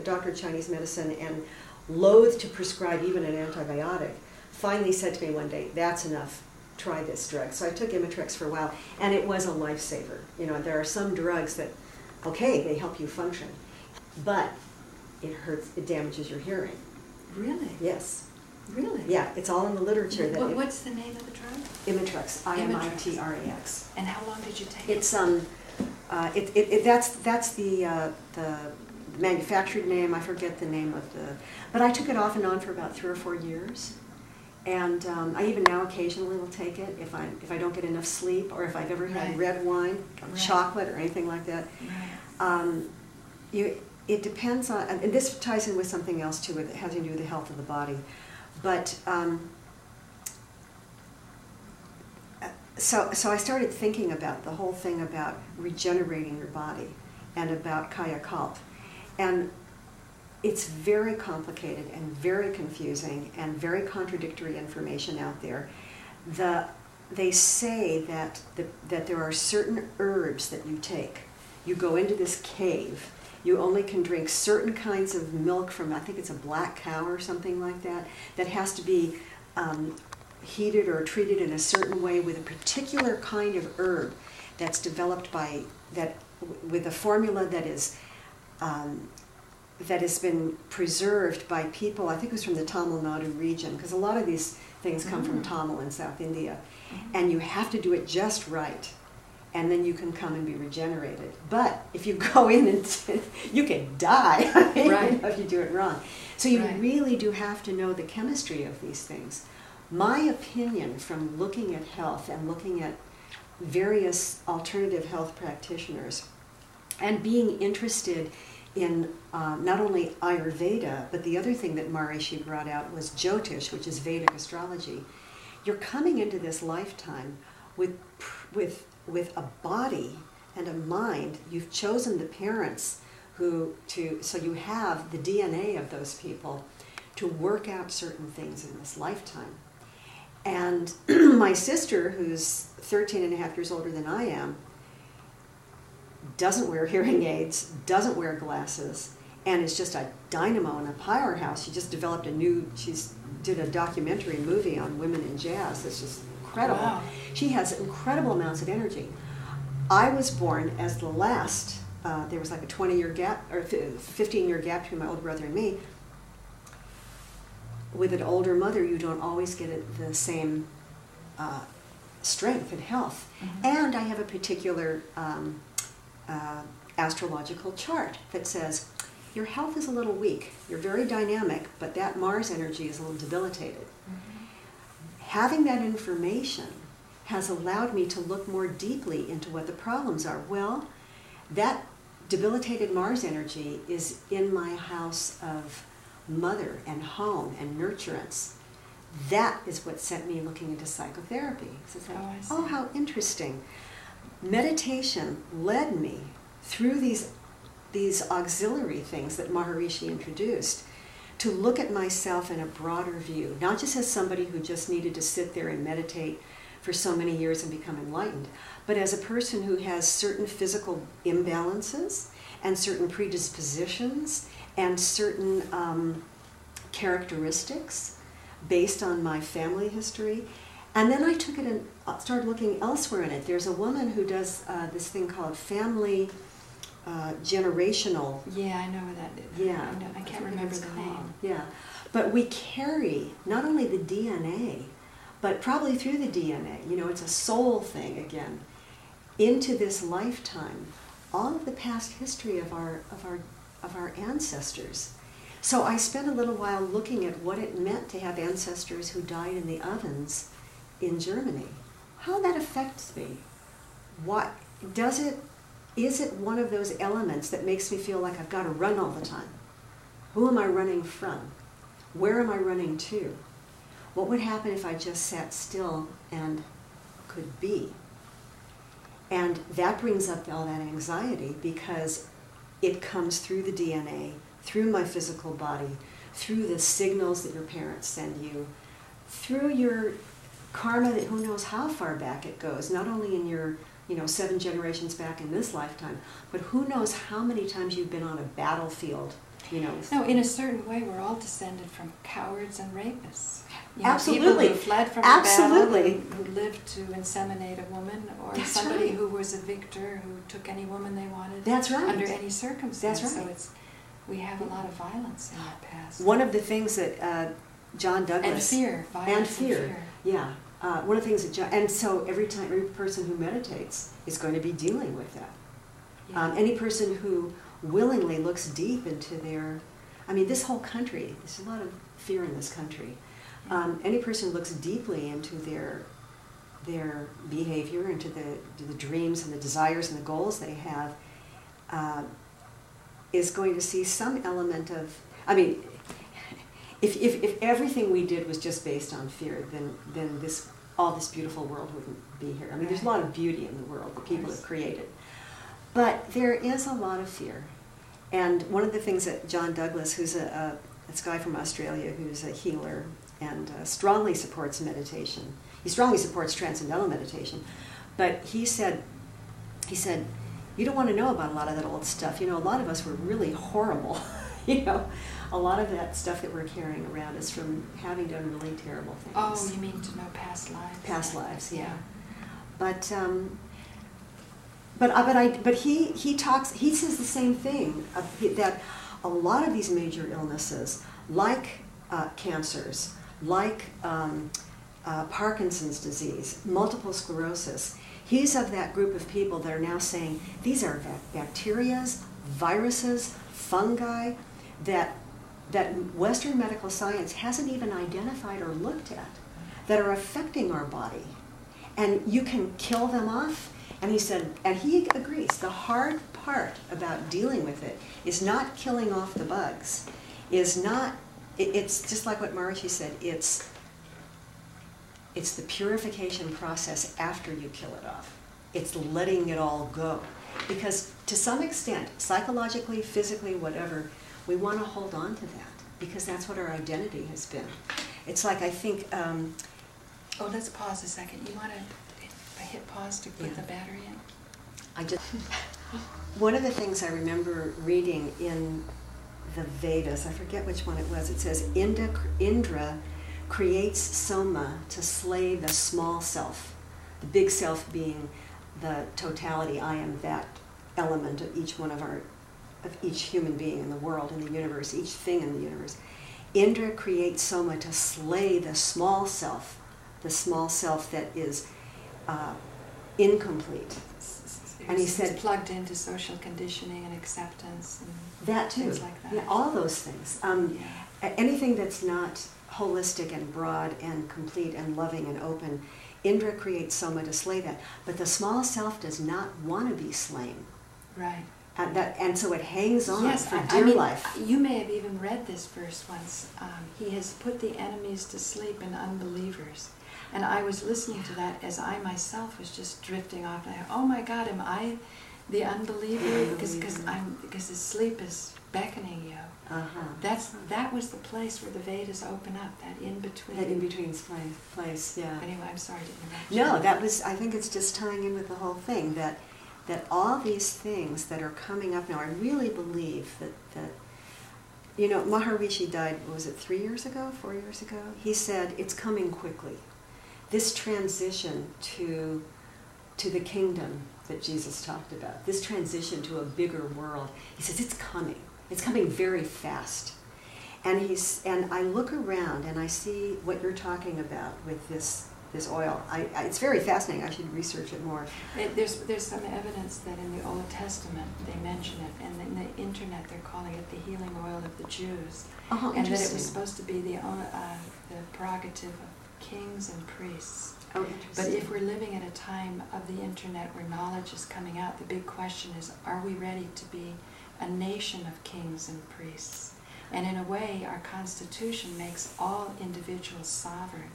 doctor of Chinese medicine and loath to prescribe even an antibiotic, finally said to me one day, "That's enough. Try this drug." So I took Imitrex for a while, and it was a lifesaver. You know, there are some drugs that, okay, they help you function, but it hurts, it damages your hearing. Really? Yes. Really? Yeah, it's all in the literature. What's the name of the drug? Imitrex, Imitrex. And how long did you take It's it? that's the manufactured name, I forget the name of but I took it off and on for about 3 or 4 years. And I even now occasionally will take it if I don't get enough sleep, or if I've ever had red wine, or chocolate, or anything like that. It depends on, and this ties in with something else too, with having to do with the health of the body. But so I started thinking about the whole thing about regenerating your body and about kaya kalp. And it's very complicated and very confusing and very contradictory information out there. They say that there are certain herbs that you take. You go into this cave. You only can drink certain kinds of milk from, I think it's a black cow or something like that, that has to be heated or treated in a certain way with a particular kind of herb that's developed with a formula that has been preserved by people, I think it was from the Tamil Nadu region, because a lot of these things come from Tamil in South India. And you have to do it just right, and then you can come and be regenerated. But if you go in and you can die if you do it wrong. So you really do have to know the chemistry of these things. My opinion from looking at health and looking at various alternative health practitioners and being interested in not only Ayurveda, but the other thing that Maharishi brought out was Jyotish, which is Vedic astrology. You're coming into this lifetime with a body and a mind. You've chosen the parents so you have the DNA of those people to work out certain things in this lifetime. And my sister, who's 13 and a half years older than I am, doesn't wear hearing aids, doesn't wear glasses, and is just a dynamo and a powerhouse. She just developed did a documentary movie on women in jazz that's just incredible. Wow. She has incredible amounts of energy. I was born as the last, there was like a 20-year gap, or 15-year gap between my older brother and me. With an older mother, you don't always get the same strength and health. And I have a particular astrological chart that says, your health is a little weak. You're very dynamic, but that Mars energy is a little debilitated. Having that information has allowed me to look more deeply into what the problems are. Well, that debilitated Mars energy is in my house of mother and home and nurturance. That is what sent me looking into psychotherapy. So it's like, oh, how interesting. Meditation led me through these auxiliary things that Maharishi introduced to look at myself in a broader view, not just as somebody who just needed to sit there and meditate for so many years and become enlightened, but as a person who has certain physical imbalances and certain predispositions and certain characteristics based on my family history. And then I took it and started looking elsewhere in it. There's a woman who does this thing called family generational. Yeah, I know what that is. Yeah. I can't remember the name. Yeah. But we carry not only the DNA, but probably through the DNA, it's a soul thing again, into this lifetime, all of the past history of our ancestors. So I spent a little while looking at what it meant to have ancestors who died in the ovens in Germany. How that affects me. What is it one of those elements that makes me feel like I've got to run all the time? Who am I running from? Where am I running to? What would happen if I just sat still and could be? And that brings up all that anxiety because it comes through the DNA, through my physical body, through the signals that your parents send you, through your karma that who knows how far back it goes, not only in your 7 generations back in this lifetime, but who knows how many times you've been on a battlefield, No, in a certain way, we're all descended from cowards and rapists. Absolutely. People who fled from a battle, who lived to inseminate a woman, or That's somebody right. who was a victor who took any woman they wanted. That's right. Under any circumstance. That's right. So we have a lot of violence in our past. One of the things that John Douglas... And fear. Violence and fear. Yeah. One of the things that and so every person who meditates is going to be dealing with that. Yeah. Any person who willingly looks deep into their, I mean, this whole country, there's a lot of fear in this country. Any person who looks deeply into their behavior, into the dreams and the desires and the goals they have, is going to see some element of, I mean, if everything we did was just based on fear, then all this beautiful world wouldn't be here. I mean, there's a lot of beauty in the world that people have created. But there is a lot of fear. And one of the things that John Douglas, who's this guy from Australia who's a healer and strongly supports meditation. He strongly supports Transcendental Meditation. But he said, you don't want to know about a lot of that old stuff. You know, a lot of us were really horrible. You know, a lot of that stuff that we're carrying around is from having done really terrible things. Oh, you mean to know past lives? Past lives, yeah. But he talks. He says the same thing, that a lot of these major illnesses, like cancers, like Parkinson's disease, multiple sclerosis, he's of that group of people that are now saying these are bacterias, viruses, fungi that Western medical science hasn't even identified or looked at, that are affecting our body, and you can kill them off. And he said, and he agrees, the hard part about dealing with it is not killing off the bugs, it's just like what Maharishi said, it's the purification process after you kill it off. It's letting it all go. Because to some extent, psychologically, physically, whatever, we want to hold on to that because that's what our identity has been. It's like, I think... oh, let's pause a second. You want to hit pause to put the battery in? One of the things I remember reading in the Vedas, I forget which one it was, it says, Indra creates soma to slay the small self, the big self being the totality, I am that element of each one of each human being in the world, in the universe, each thing in the universe. Indra creates soma to slay the small self that is incomplete. And he said, plugged into social conditioning and acceptance and that too, things like that. Yeah, all those things. Anything that's not holistic and broad and complete and loving and open, Indra creates soma to slay that. But the small self does not want to be slain. Right. And so it hangs on for dear life. You may have even read this verse once. He has put the enemies to sleep in unbelievers. And I was listening to that as I myself was just drifting off. And I thought, oh my God, am I the unbeliever? Because his sleep is beckoning you. That was the place where the Vedas open up, that in-between. That in-between place, yeah. Anyway, I'm sorry to interrupt. No, that was, I think it's just tying in with the whole thing, that all these things that are coming up now, I really believe that you know, Maharishi died, what was it, 4 years ago? He said, it's coming quickly. This transition to the kingdom that Jesus talked about, this transition to a bigger world, he says it's coming. It's coming very fast. And I look around and I see what you're talking about with this oil. It's very fascinating. I should research it more. There's some evidence that in the Old Testament they mention it, and in the internet they're calling it the healing oil of the Jews, and that it was supposed to be the prerogative of kings and priests. Oh, but if we're living at a time of the internet where knowledge is coming out, the big question is, are we ready to be a nation of kings and priests? And in a way, our Constitution makes all individuals sovereign.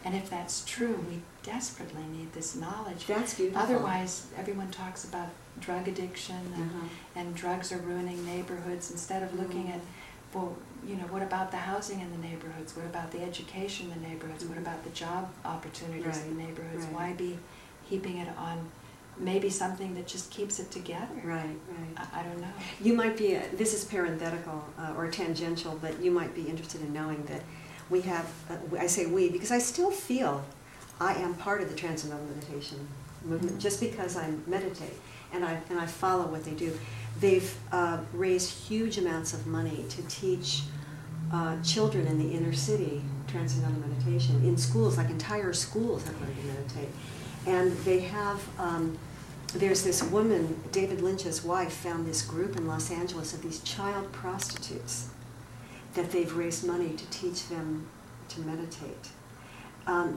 And if that's true, we desperately need this knowledge. That's beautiful. Otherwise, everyone talks about drug addiction and drugs are ruining neighborhoods instead of looking at, well, you know, what about the housing in the neighborhoods? What about the education in the neighborhoods? What about the job opportunities in the neighborhoods? Why be heaping it on maybe something that just keeps it together? Right. I don't know. You might be, this is parenthetical or tangential, but you might be interested in knowing that we have, I say we, because I still feel I am part of the Transcendental Meditation movement, just because I meditate and I follow what they do. They've raised huge amounts of money to teach children in the inner city Transcendental Meditation. In schools, like entire schools have learned to meditate. And they have there's this woman, David Lynch's wife, found this group in Los Angeles of these child prostitutes that they've raised money to teach them to meditate.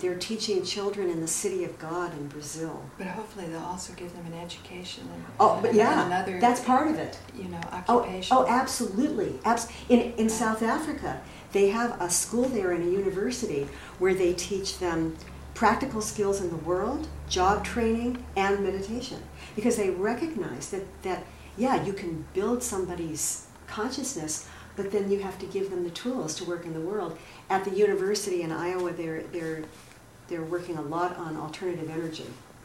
They're teaching children in the City of God in Brazil. But hopefully they'll also give them an education and, but yeah, another, that's part of it. You know, occupation. Oh, absolutely. In South Africa, they have a school there and a university where they teach them practical skills in the world, job training, and meditation. Because they recognize that yeah, you can build somebody's consciousness, but then you have to give them the tools to work in the world. At the university in Iowa, they're working a lot on alternative energy,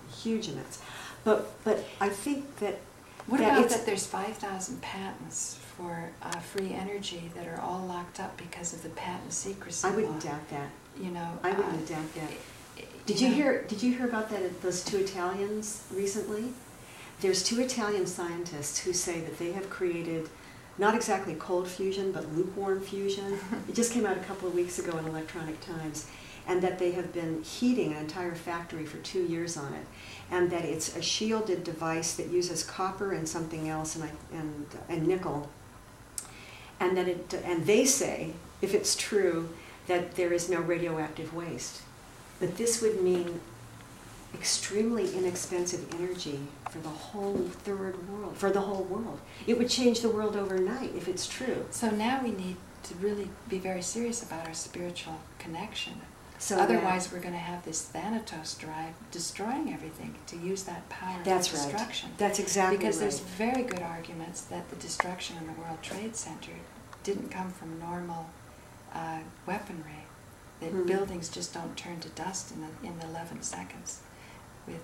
huge amounts. But I think that what about that there's 5,000 patents for free energy that are all locked up because of the patent secrecy law? I wouldn't doubt that. You know, I wouldn't doubt that. Did you hear about that? Those two Italians recently? There's two Italian scientists who say that they have created not exactly cold fusion, but lukewarm fusion. It just came out a couple of weeks ago in Electronic Times, and that they have been heating an entire factory for 2 years on it, and that it's a shielded device that uses copper and something else and nickel, and that and they say, if it's true, that there is no radioactive waste. But this would mean extremely inexpensive energy for the whole third world, for the whole world. It would change the world overnight if it's true. So now we need to really be very serious about our spiritual connection. So otherwise we're going to have this Thanatos drive destroying everything, to use that power for destruction. Right. That's exactly because right. There's very good arguments that the destruction in the World Trade Center didn't come from normal weaponry, that buildings just don't turn to dust in 11 seconds with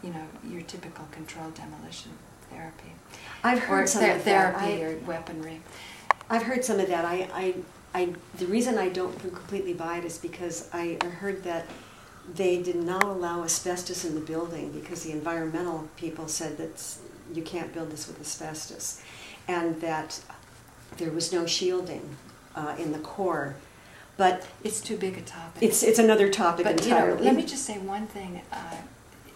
you know, your typical controlled demolition therapy. I've heard some of therapy or weaponry. I've heard some of that. The reason I don't completely buy it is because I heard that they did not allow asbestos in the building because the environmental people said that you can't build this with asbestos, and that there was no shielding in the core. But it's too big a topic. It's another topic entirely. You know, let me just say one thing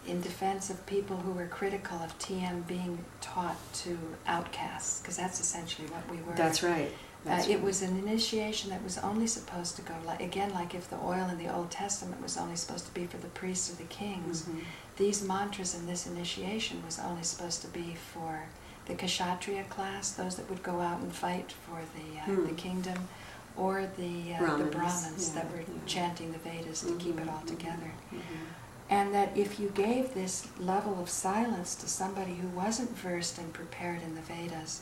in defense of people who were critical of TM being taught to outcasts, because that's essentially what we were. That's right. It was an initiation that was only supposed to go, like if the oil in the Old Testament was only supposed to be for the priests or the kings, these mantras in this initiation was only supposed to be for the Kshatriya class, those that would go out and fight for the kingdom, or the Brahmins that were chanting the Vedas to keep it all together. And that if you gave this level of silence to somebody who wasn't versed and prepared in the Vedas,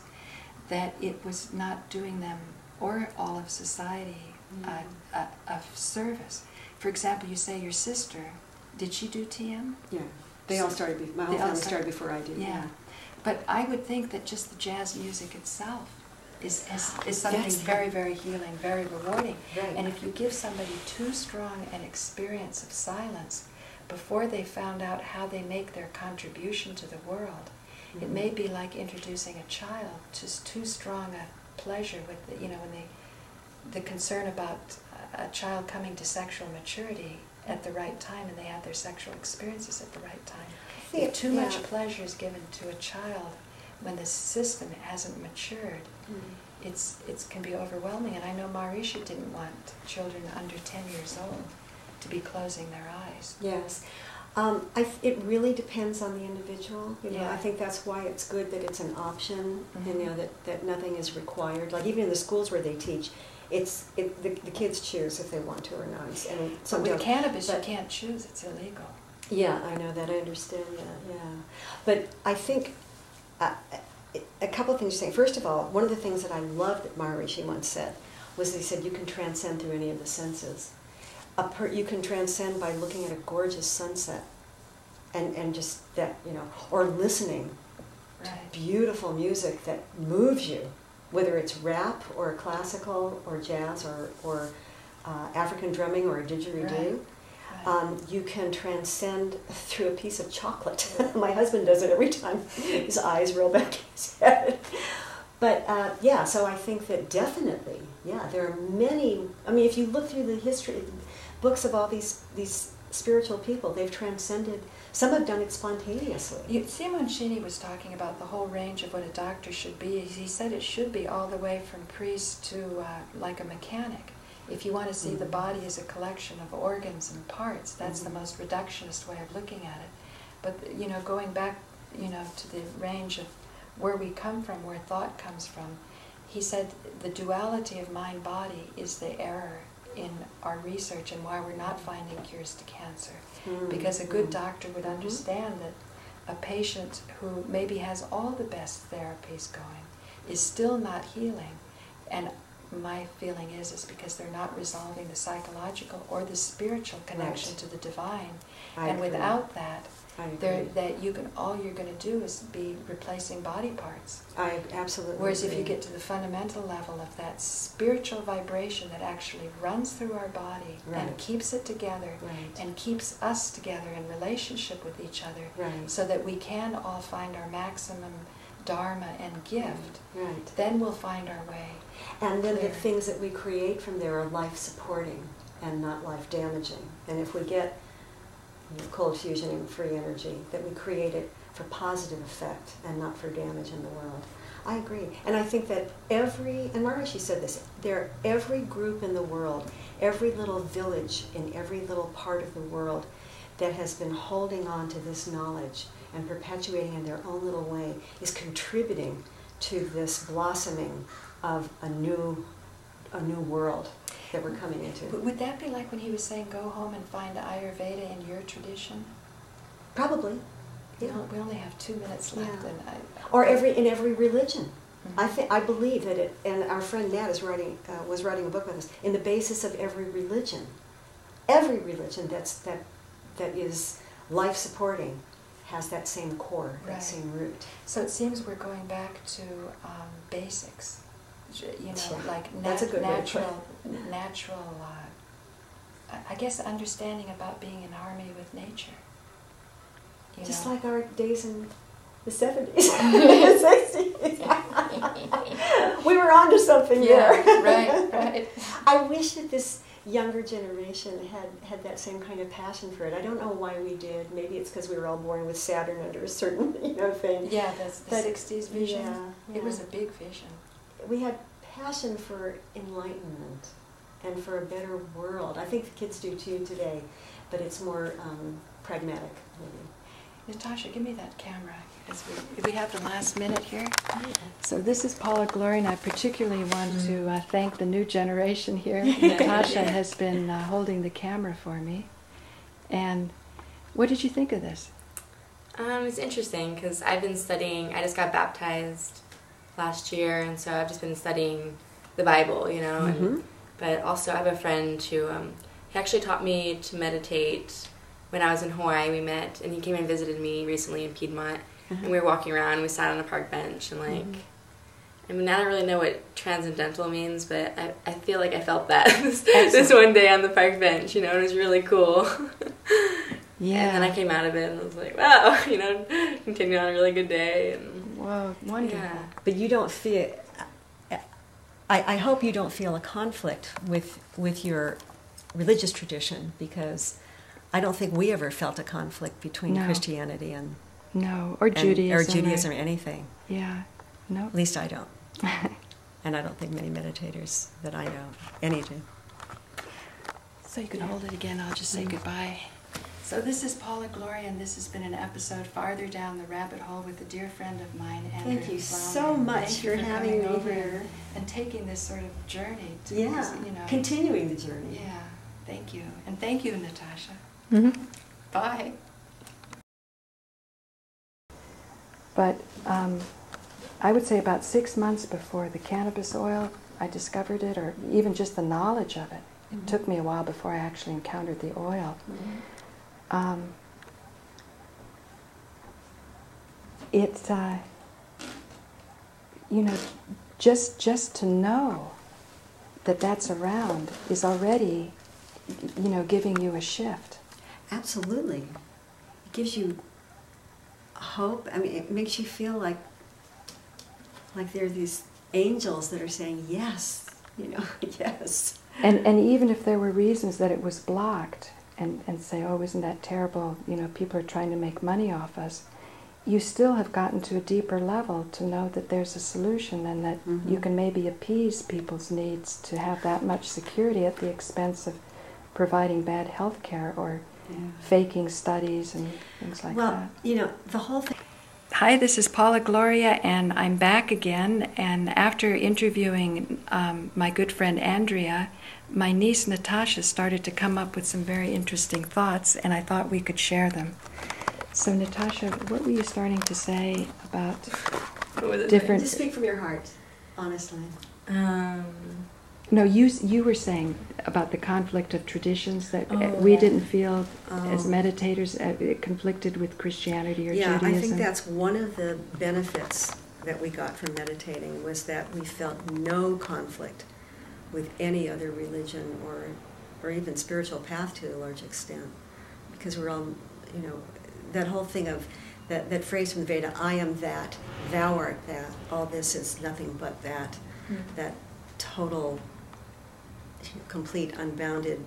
that it was not doing them or all of society a service. For example, you say your sister, did she do TM? Yeah. They all started, my whole family started before I did. Yeah. But I would think that just the jazz music itself is something very, very healing, very rewarding. Right. And if you give somebody too strong an experience of silence before they found out how they make their contribution to the world, it may be like introducing a child to too strong a pleasure with the, you know, when the concern about a child coming to sexual maturity at the right time, and they have their sexual experiences at the right time. If too much pleasure is given to a child when the system hasn't matured, it can be overwhelming. And I know Maharishi didn't want children under 10 years old to be closing their eyes. Yes. It really depends on the individual. You know, I think that's why it's good that it's an option. You know, that nothing is required. Like even in the schools where they teach, the kids choose if they want to or not. And so with cannabis, you can't choose; it's illegal. Yeah, I know that. I understand that. Yeah, but I think a couple of things you're saying. First of all, one of the things that I loved that Maharishi once said was he said you can transcend through any of the senses. You can transcend by looking at a gorgeous sunset, and just that, you know, or listening to beautiful music that moves you, whether it's rap or classical or jazz or African drumming or a didgeridoo. You can transcend through a piece of chocolate. My husband does it every time. His eyes roll back in his head. But yeah, so I think that definitely, yeah, there are many. I mean, if you look through the history books of all these spiritual people. They've transcended. Some have done it spontaneously. Simoncini was talking about the whole range of what a doctor should be. He said it should be all the way from priest to like a mechanic. If you want to see the body as a collection of organs and parts, that's the most reductionist way of looking at it. But, you know, going back, you know, to the range of where we come from, where thought comes from, he said the duality of mind-body is the error in our research and why we're not finding cures to cancer. Because a good doctor would understand that a patient who maybe has all the best therapies going is still not healing. And my feeling is because they're not resolving the psychological or the spiritual connection to the divine. And without that, all you're going to do is be replacing body parts. I absolutely Whereas agree. if you get to the fundamental level of that spiritual vibration that actually runs through our body and keeps it together and keeps us together in relationship with each other, so that we can all find our maximum Dharma and gift, then we'll find our way. And then the things that we create from there are life-supporting and not life-damaging. And if we get cold fusion and free energy, that we create it for positive effect and not for damage in the world. I agree. And I think that and Maharishi said this, every group in the world, every little village in every little part of the world that has been holding on to this knowledge and perpetuating in their own little way is contributing to this blossoming of a new world that we're coming into. Would that be like when he was saying, go home and find Ayurveda in your tradition? Probably. We only have 2 minutes left. Yeah. And in every religion. I believe that and our friend Nat was writing a book on this, in the basis of every religion that is life-supporting has that same core, that same root. So it seems we're going back to basics. You know, like that's a good natural, I guess understanding about being in harmony with nature. Just like our days in the 70s, 60s. We were onto something there. Right. I wish that this younger generation had that same kind of passion for it. I don't know why we did. Maybe it's because we were all born with Saturn under a certain thing. Yeah, that's the 60s vision. Yeah. It was a big vision. We had passion for enlightenment and for a better world. I think the kids do too today, but it's more pragmatic, maybe. Natasha, give me that camera. We have the last minute here. So this is Paula Gloria, and I particularly want to thank the new generation here. Natasha has been holding the camera for me. And what did you think of this? It's interesting because I've been studying, I just got baptized last year, and so I've just been studying the Bible, you know. But also I have a friend who, he actually taught me to meditate when I was in Hawaii. We met, and he came and visited me recently in Piedmont, and we were walking around, we sat on a park bench, and like, I mean, I don't really know what transcendental means, but I feel like I felt that this one day on the park bench, you know, it was really cool. Yeah. And then I came out of it and I was like, wow, you know, continued on a really good day. And wow, wonderful. Yeah. But you don't feel, I hope you don't feel a conflict with your religious tradition, because I don't think we ever felt a conflict between Christianity and or Judaism. Or Judaism or anything. Yeah, no. At least I don't. And I don't think many meditators that I know, any do. So you can hold it again, I'll just say goodbye. So this is Paula Gloria, and this has been an episode Farther Down the Rabbit Hole with a dear friend of mine, Andrea. Thank you so much for having me here. And taking this sort of journey. Continuing the journey. Yeah, thank you. And thank you, Natasha. Bye. But I would say about 6 months before the cannabis oil, I discovered it, or even just the knowledge of it. It took me a while before I actually encountered the oil. Just to know that that's around is already, giving you a shift. Absolutely. It gives you hope. I mean, it makes you feel like there are these angels that are saying, yes, yes. And even if there were reasons that it was blocked, and say, oh, isn't that terrible? You know, people are trying to make money off us. You still have gotten to a deeper level to know that there's a solution and that you can maybe appease people's needs to have that much security at the expense of providing bad health care or faking studies and things like that. Well, you know, the whole thing. Hi, this is Paula Gloria, and I'm back again. And after interviewing my good friend Andrea, my niece Natasha started to come up with some very interesting thoughts, and I thought we could share them. So, Natasha, what were you starting to say about different... Just speak from your heart, honestly. No, you were saying about the conflict of traditions that we didn't feel as meditators it conflicted with Christianity or Judaism. Yeah, I think that's one of the benefits that we got from meditating was that we felt no conflict with any other religion or even spiritual path to a large extent, because we're all, you know, that whole thing of that phrase from the Veda, I am that, thou art that, all this is nothing but that, that total, complete, unbounded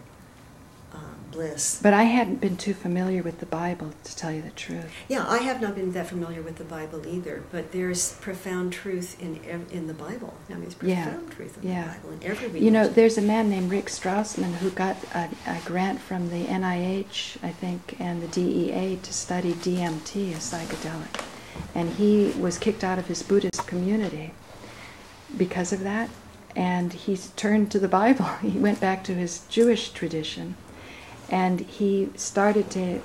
bliss. But I hadn't been too familiar with the Bible, to tell you the truth. Yeah, I have not been that familiar with the Bible either, but there's profound truth in the Bible. I mean, there's profound truth in the Bible, in every religion. You know, there's a man named Rick Strassman who got a grant from the NIH, I think, and the DEA to study DMT, a psychedelic. And he was kicked out of his Buddhist community because of that. And he turned to the Bible. He went back to his Jewish tradition. And he started to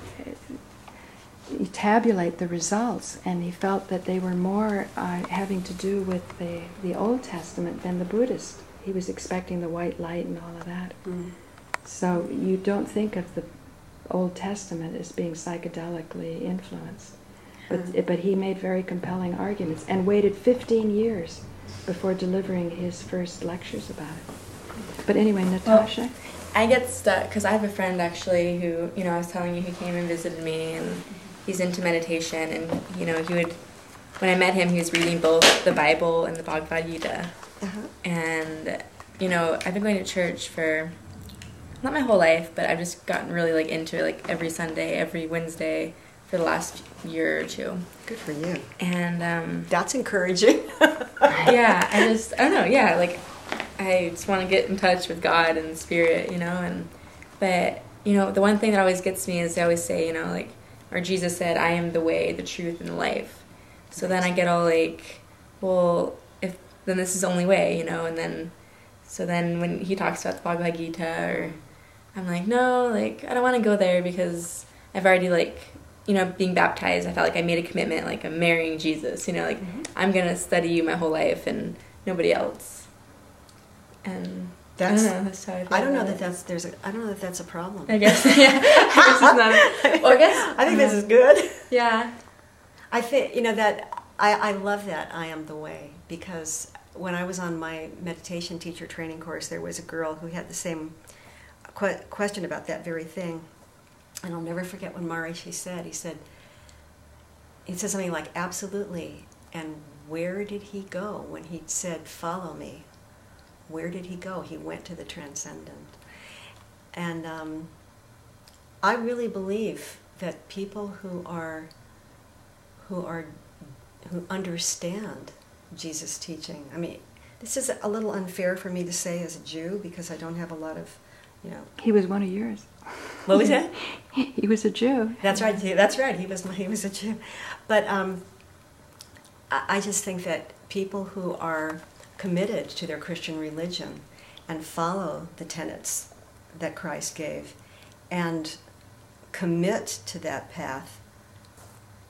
tabulate the results, and he felt that they were more having to do with the Old Testament than the Buddhist. He was expecting the white light and all of that. So you don't think of the Old Testament as being psychedelically influenced. But he made very compelling arguments and waited 15 years before delivering his first lectures about it. But anyway, Natasha? Well, I get stuck, because I have a friend actually who, you know, I was telling you, who came and visited me, and he's into meditation, and, you know, when I met him, he was reading both the Bible and the Bhagavad Gita. And, you know, I've been going to church for, not my whole life, but I've just gotten really, like, into it, like, every Sunday, every Wednesday for the last year or two. Good for you. And, that's encouraging. yeah, I don't know, yeah, like, I just want to get in touch with God and Spirit, you know, but, you know, the one thing that always gets me is they always say, you know, like, or Jesus said, I am the way, the truth, and the life. So then I get all like, well, then this is the only way, you know, and then, so then when he talks about the Bhagavad Gita, I'm like, no, like, I don't want to go there because I've already, like, you know, being baptized, I felt like I made a commitment, like, I'm marrying Jesus, you know, like, I'm going to study you my whole life and nobody else. And that's, I don't know, that's how I feel. I don't know that that's a problem. I guess, yeah. I think this is good. Yeah. I think, you know, that I love that I am the way, because when I was on my meditation teacher training course, there was a girl who had the same question about that very thing. And I'll never forget when Maharishi said, he said something like, absolutely. And where did he go when he said, follow me? Where did he go? He went to the transcendent. And I really believe that people who understand Jesus' teaching. I mean, this is a little unfair for me to say as a Jew, because I don't have a lot of, you know. He was one of yours. What was that? He was a Jew. That's right. That's right. He was a Jew. But I just think that people who are committed to their Christian religion and follow the tenets that Christ gave and commit to that path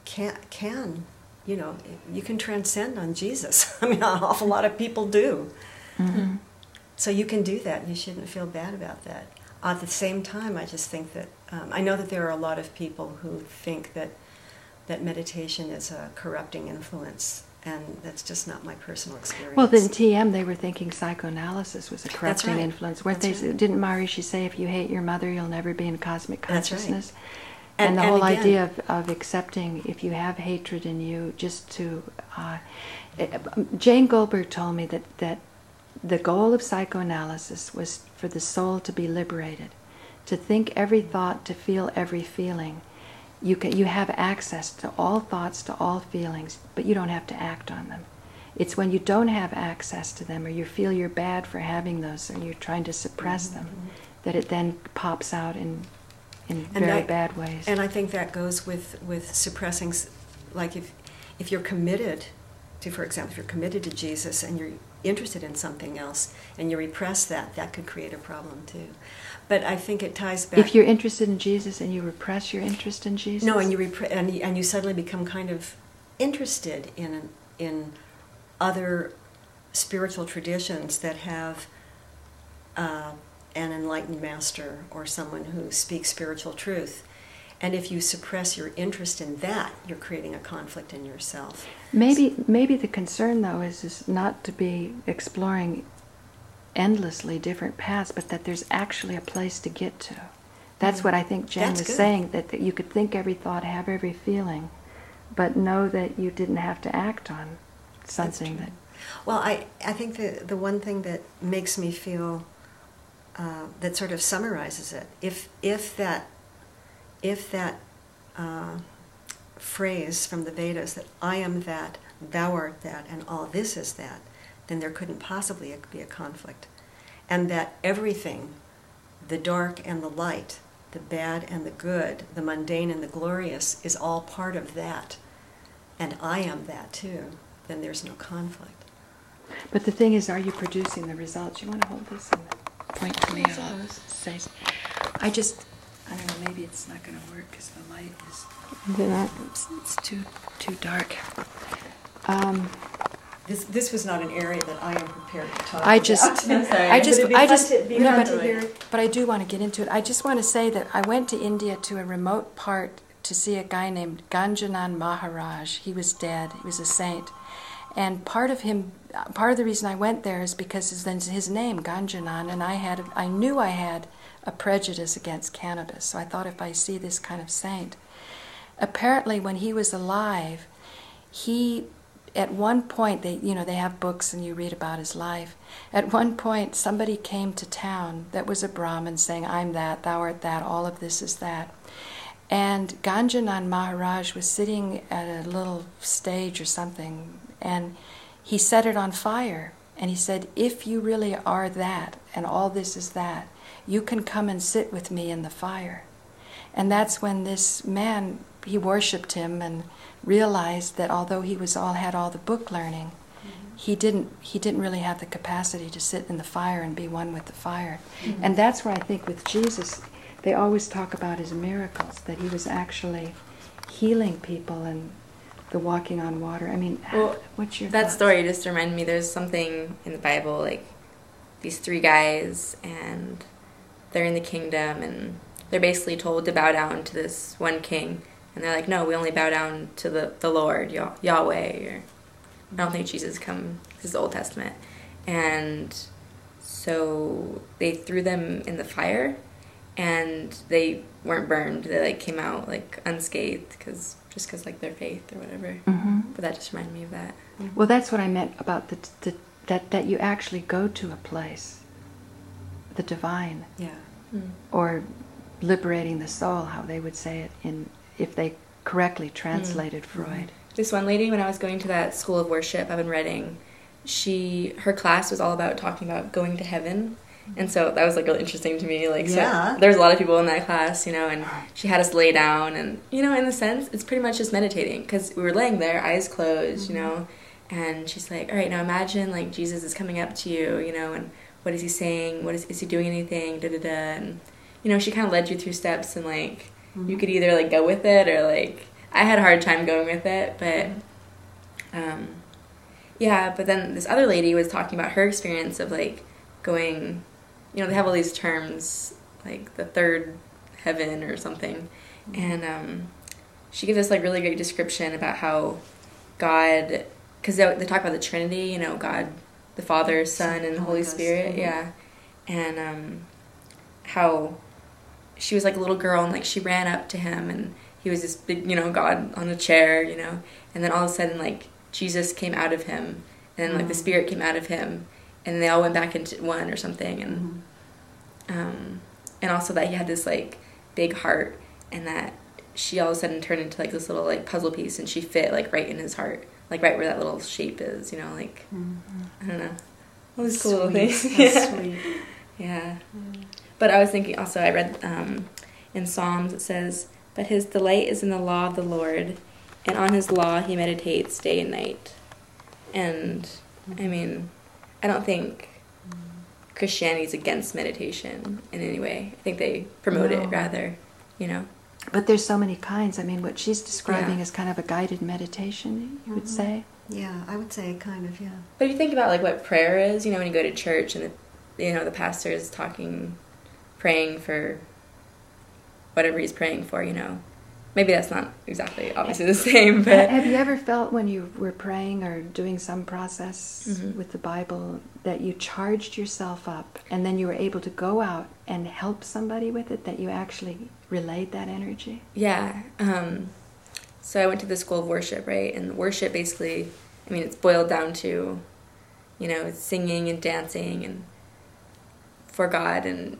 can, you know, you can transcend on Jesus. I mean, an awful lot of people do. So you can do that, and you shouldn't feel bad about that. At the same time, I just think that, I know that there are a lot of people who think that meditation is a corrupting influence, and that's just not my personal experience. Well, in TM, they were thinking psychoanalysis was a corrupting influence. Didn't Maharishi say, if you hate your mother, you'll never be in cosmic consciousness? That's right. And the whole idea of accepting, if you have hatred in you, just to... Jane Goldberg told me that the goal of psychoanalysis was for the soul to be liberated. to think every thought, to feel every feeling. You have access to all thoughts, to all feelings, but you don't have to act on them. It's when you don't have access to them, or you feel you're bad for having those, and you're trying to suppress them, that it then pops out in very bad ways. And I think that goes with suppressing, like if you're committed to, for example, if you're committed to Jesus and you're interested in something else and you repress that, that could create a problem too. But I think it ties back. If you're interested in Jesus and you repress your interest in Jesus? No, and you suddenly become kind of interested in other spiritual traditions that have an enlightened master or someone who speaks spiritual truth. And if you suppress your interest in that, you're creating a conflict in yourself. Maybe the concern, though, is not to be exploring endlessly different paths, but that there's actually a place to get to. That's what I think Jen was saying, that you could think every thought, have every feeling, but know that you didn't have to act on something that... Well, I think the one thing that makes me feel, that sort of summarizes it, if that phrase from the Vedas, that I am that, thou art that, and all this is that, then there couldn't possibly be a conflict. And that everything, the dark and the light, the bad and the good, the mundane and the glorious, is all part of that. And I am that too. Then there's no conflict. But the thing is, are you producing the results? You want to hold this and point to me? I don't know, maybe it's not going to work because the light is... It's too dark. This was not an area that I am prepared to talk about. But I do want to get into it. I just want to say that I went to India to a remote part to see a guy named Ganjanan Maharaj. He was dead. He was a saint. And part of the reason I went there is because his name, Ganjanan, and I knew I had a prejudice against cannabis. So I thought, if I see this kind of saint. Apparently, when he was alive, at one point, they have books and you read about his life. At one point, somebody came to town that was a Brahmin saying, I'm that, thou art that, all of this is that. And Ganjanan Maharaj was sitting at a little stage or something, and he set it on fire. And he said, if you really are that, and all this is that, you can come and sit with me in the fire. And that's when this man, he worshipped him and realized that although he had all the book learning, he didn't really have the capacity to sit in the fire and be one with the fire. And that's where I think with Jesus, they always talk about his miracles, that he was actually healing people and the walking on water. I mean, what's your thoughts? Story just reminded me, there's something in the Bible, like these three guys, and they're in the kingdom, and they're basically told to bow down to this one king. And they're like, no, we only bow down to the Lord, Yahweh. Or, I don't think Jesus come. This is the Old Testament. And so they threw them in the fire, and they weren't burned. They came out unscathed because their faith or whatever. But that just reminded me of that. Well, that's what I meant about that you actually go to a place, the divine, or liberating the soul, how they would say it if they correctly translated Freud. This one lady, when I was going to that school of worship up in Reading, her class was all about talking about going to heaven. And so that was really interesting to me. So there's a lot of people in that class, and she had us lay down, and in a sense, it's pretty much just meditating, because we were laying there, eyes closed, and she's like, all right, now imagine Jesus is coming up to you, and what is he saying? Is he doing anything? Da da da. And she kind of led you through steps, and you could either go with it, or I had a hard time going with it, but but then this other lady was talking about her experience of going, they have all these terms the third heaven or something, and she gives us really great description about how God, because they talk about the Trinity, God the Father, Son, and the Holy Spirit, and how she was a little girl, and she ran up to him, and he was this big, God on a chair, and then all of a sudden Jesus came out of him, and then the Spirit came out of him, and they all went back into one or something, and and also that he had this like big heart, and that she all of a sudden turned into like this little like puzzle piece, and she fit like right in his heart, like right where that little shape is, you know, like I don't know, all these cool little things. That's sweet. Yeah. But I was thinking also, I read in Psalms it says, "But his delight is in the law of the Lord, and on his law he meditates day and night." And I mean, I don't think Christianity is against meditation in any way. I think they promote it rather, you know. But there's so many kinds. I mean, what she's describing is kind of a guided meditation, you would say? Yeah, I would say kind of, yeah. But if you think about like what prayer is, you know, when you go to church and the pastor is praying for whatever he's praying for, you know. Maybe that's not exactly obviously the same, but... Have you ever felt when you were praying or doing some process with the Bible that you charged yourself up and then you were able to go out and help somebody with it, that you actually relayed that energy? Yeah. So I went to the school of worship, right? And worship basically, I mean, it's boiled down to, you know, singing and dancing and for God and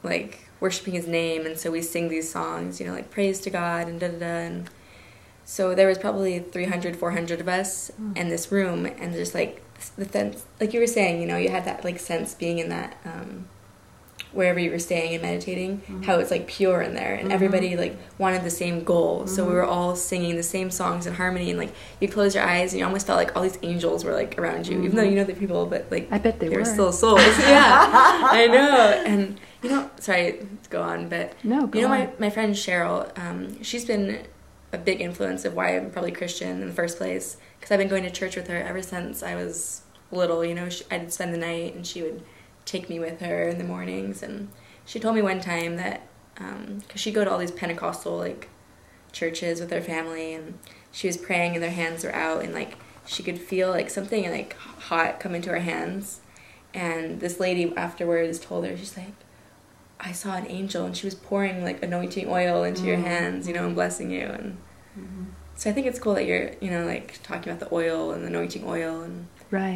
like worshiping his name. And so we sing these songs, you know, like praise to God and da-da-da. And so there was probably 300, 400 of us in this room, and just like the sense, like you were saying, you know, you had that like sense being in that, wherever you were staying and meditating, how it's like pure in there, and everybody like wanted the same goal. So we were all singing the same songs in harmony, and like you close your eyes and you almost felt like all these angels were like around you, even though you know the people, but like I bet they were still souls. Yeah, I know. And you know, sorry to go on, but no, you know, my friend Cheryl, she's been a big influence of why I'm probably Christian in the first place, because I've been going to church with her ever since I was little. You know, I'd spend the night and she would take me with her in the mornings. And she told me one time that because she'd go to all these Pentecostal like churches with her family, and she was praying and their hands were out, and like she could feel like something like hot come into her hands. And this lady afterwards told her, she's like, I saw an angel, and she was pouring like anointing oil into your hands, you know, and blessing you. And so I think it's cool that you're, you know, like talking about the oil and the anointing oil. And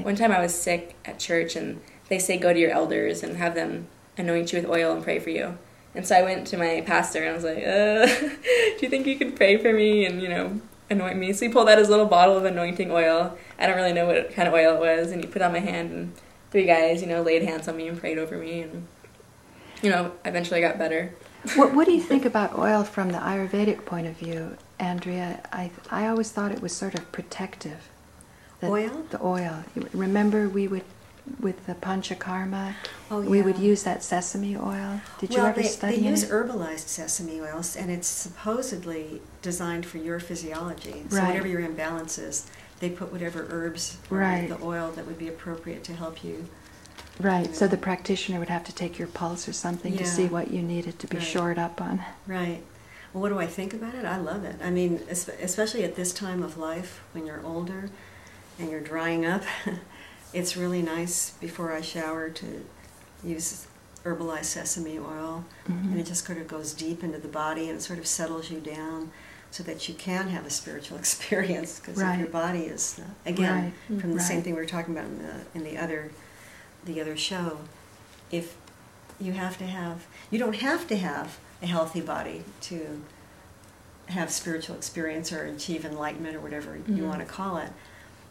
one time I was sick at church, and they say go to your elders and have them anoint you with oil and pray for you. And so I went to my pastor and I was like, do you think you could pray for me and, you know, anoint me? So he pulled out his little bottle of anointing oil. I don't really know what kind of oil it was. And he put it on my hand, and 3 guys, you know, laid hands on me and prayed over me. And, you know, eventually I got better. What do you think about oil from the Ayurvedic point of view, Andrea? I always thought it was sort of protective. Oil? The oil. Remember we would, with the panchakarma, Oh, yeah. we would use that sesame oil. Did you ever study it? They use herbalized sesame oils, and it's supposedly designed for your physiology. So whatever your imbalance is, they put whatever herbs or the oil that would be appropriate to help you. Right, you know. so the practitioner would have to take your pulse or something to see what you needed to be shored up on. Right. Well, what do I think about it? I love it. I mean, especially at this time of life when you're older and you're drying up, it's really nice before I shower to use herbalized sesame oil, and it just sort of goes deep into the body and sort of settles you down so that you can have a spiritual experience, because if your body is, again, from the same thing we were talking about in the other show, if you don't have to have a healthy body to have spiritual experience or achieve enlightenment or whatever you want to call it,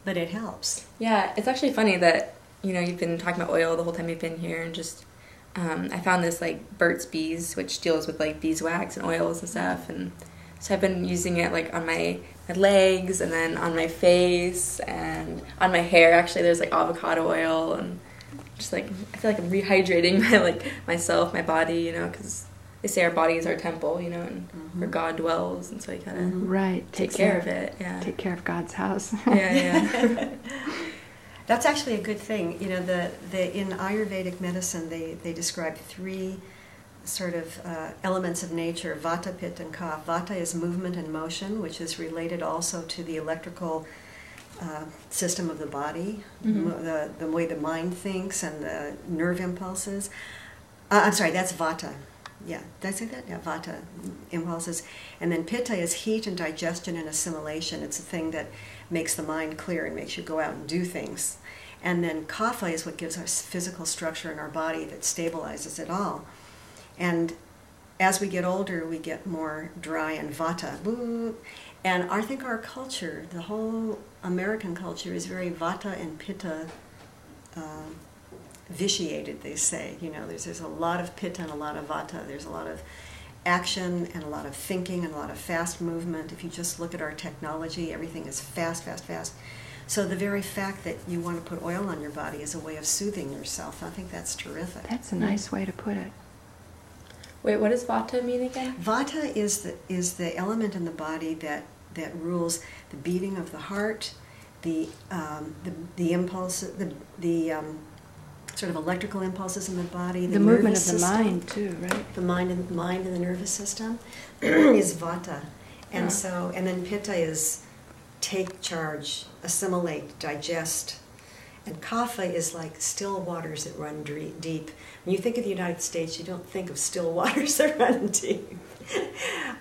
but it helps. Yeah, it's actually funny that, you know, you've been talking about oil the whole time you've been here, and just I found this like Burt's Bees, which deals with like beeswax and oils and stuff, and so I've been using it like on my legs, and then on my face, and on my hair. Actually, there's like avocado oil, and just like I feel like I'm rehydrating myself, my body, you know, because they say our body is our temple, you know, and where God dwells, and so you gotta take care of it. Yeah, take care of God's house. Yeah. That's actually a good thing. You know, in Ayurvedic medicine, they describe 3 sort of elements of nature: Vata, Pitta, and Kapha. Vata is movement and motion, which is related also to the electrical system of the body, the way the mind thinks and the nerve impulses. I'm sorry, that's Vata. Yeah, did I say that? Yeah, Vata, impulses. And then Pitta is heat and digestion and assimilation. It's a thing that makes the mind clear and makes you go out and do things. And then Kapha is what gives us physical structure in our body that stabilizes it all. And as we get older, we get more dry and vata. And I think our culture, the whole American culture, is very vata and pitta vitiated, they say. You know, there's a lot of pitta and a lot of vata. There's a lot of action and a lot of thinking and a lot of fast movement. If you just look at our technology, everything is fast, fast, fast. So the very fact that you want to put oil on your body is a way of soothing yourself. I think that's terrific. That's a nice way to put it. Wait, what does vata mean again? Vata is the element in the body that rules the beating of the heart, the impulse, the sort of electrical impulses in the body, the movement of the mind too, right? The mind and the nervous system is vata, and and then pitta is take charge, assimilate, digest, and kapha is like still waters that run deep. When you think of the United States, you don't think of still waters that run deep.